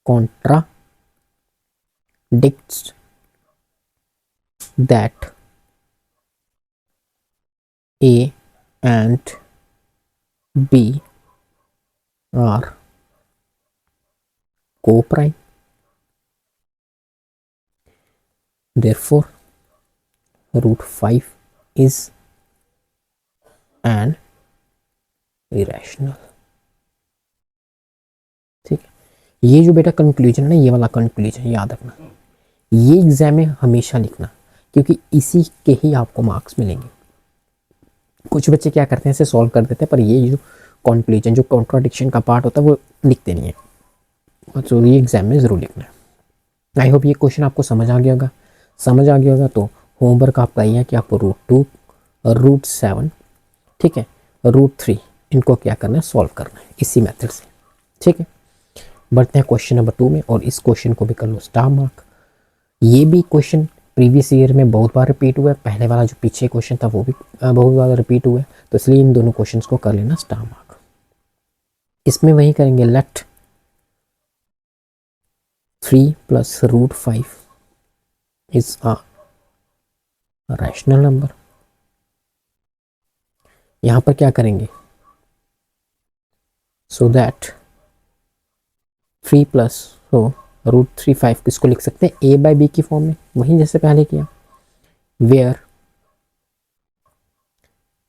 contradicts that A and B are co-prime, therefore root 5 is an irrational। ठीक है, ये जो बेटा कंक्लूजन है ना, ये वाला कंक्लूजन याद रखना, ये एग्जाम में हमेशा लिखना, क्योंकि इसी के ही आपको मार्क्स मिलेंगे। कुछ बच्चे क्या करते हैं, इसे सॉल्व कर देते हैं, पर ये जो कंक्लूजन, जो कॉन्ट्राडिक्शन का पार्ट होता है, वो लिखते नहीं है। तो ये एग्जाम में ज़रूर लिखना है। आई होप ये क्वेश्चन आपको समझ आ गया होगा। समझ आ गया होगा तो होमवर्क आपका ये है कि आपको रूट 2, रूट 7, ठीक है, रूट 3, इनको क्या करना है, सॉल्व करना है इसी मेथड से। ठीक है, बढ़ते हैं क्वेश्चन नंबर 2 में, और इस क्वेश्चन को भी कर लो स्टार मार्क। ये भी क्वेश्चन प्रीवियस ईयर में बहुत बार रिपीट हुआ है, पहले वाला जो पीछे क्वेश्चन था वो भी बहुत बार रिपीट हुआ है, तो इसलिए इन दोनों क्वेश्चन को कर लेना स्टार मार्क। इसमें वही करेंगे, let 3 plus root 5 is a rational number. यहां पर क्या करेंगे, so that 3 plus, so root 3 5 किसको लिख सकते हैं, ए बाई बी की फॉर्म में, वहीं जैसे पहले किया, where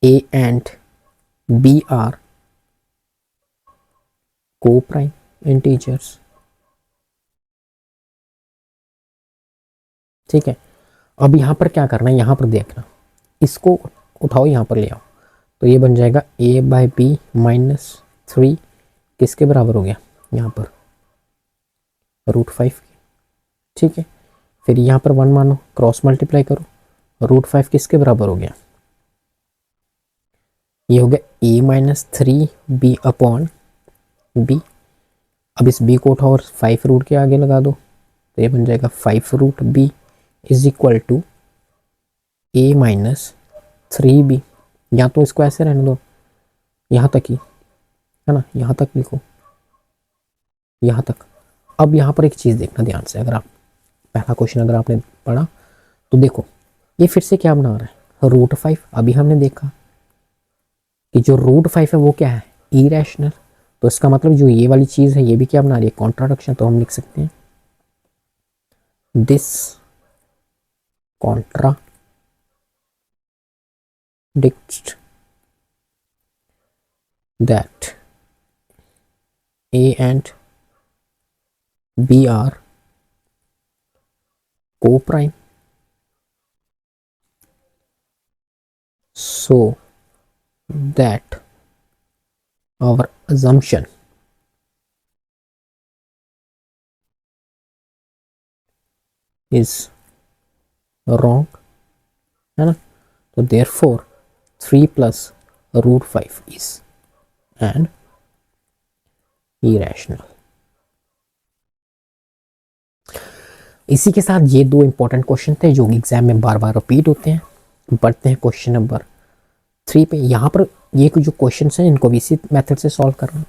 A and B are coprime integers. ठीक है, अब यहाँ पर क्या करना है, यहाँ पर देखना, इसको उठाओ यहाँ पर ले आओ, तो ये बन जाएगा a बाई बी माइनस 3 किसके बराबर हो गया, यहाँ पर रूट 5। ठीक है, फिर यहाँ पर 1 मानो, क्रॉस मल्टीप्लाई करो, रूट 5 किसके बराबर हो गया, ये हो गया a minus 3 B upon B. अब इस b को उठाओ और 5 रूट के आगे लगा दो, तो ये बन जाएगा 5 root b is equal to a minus 3b। या तो इसको ऐसे रहने दो, यहाँ तक ही है ना, यहाँ तक लिखो, यहाँ तक। अब यहाँ पर एक चीज़ देखना ध्यान से, अगर आप पहला क्वेश्चन अगर आपने पढ़ा तो देखो ये फिर से क्या बना रहा है, रूट 5। अभी हमने देखा कि जो रूट 5 है वो क्या है, इरेशनल, तो इसका मतलब जो ये वाली चीज़ है ये भी क्या बना रही है, कॉन्ट्राडिक्शन। तो हम लिख सकते हैं this contradicts that A and B are co-prime, so that our assumption is wrong, है ना। तो therefore 3 plus root 5 is an irrational। इसी के साथ ये दो इंपॉर्टेंट क्वेश्चन थे जो एग्जाम में बार बार रिपीट होते हैं। बढ़ते हैं क्वेश्चन नंबर 3 पे। यहाँ पर ये जो क्वेश्चन हैं इनको भी इसी मेथड से सॉल्व करना,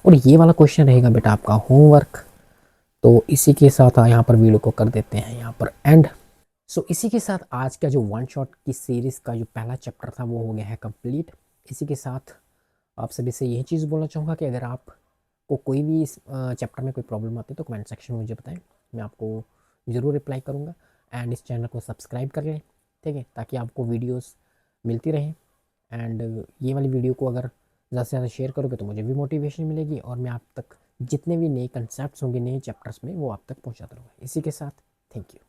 और ये वाला क्वेश्चन रहेगा बेटा आपका होमवर्क। तो इसी के साथ यहाँ पर वीडियो को कर देते हैं यहाँ पर एंड। सो इसी के साथ आज का जो वन शॉट की सीरीज़ का जो पहला चैप्टर था वो हो गया है कंप्लीट। इसी के साथ आप सभी से यही चीज़ बोलना चाहूँगा कि अगर आपको कोई भी इस चैप्टर में कोई प्रॉब्लम आती है तो कमेंट सेक्शन में मुझे बताएं, मैं आपको ज़रूर रिप्लाई करूँगा। एंड इस चैनल को सब्सक्राइब कर लें ठीक है, ताकि आपको वीडियोस मिलती रहें। एंड ये वाली वीडियो को अगर ज़्यादा से ज़्यादा शेयर करोगे तो मुझे भी मोटिवेशन मिलेगी और मैं आप तक जितने भी नए कंसेप्ट्स होंगे नए चैप्टर्स में वो आप तक पहुंचाता रहूँगा। इसी के साथ थैंक यू।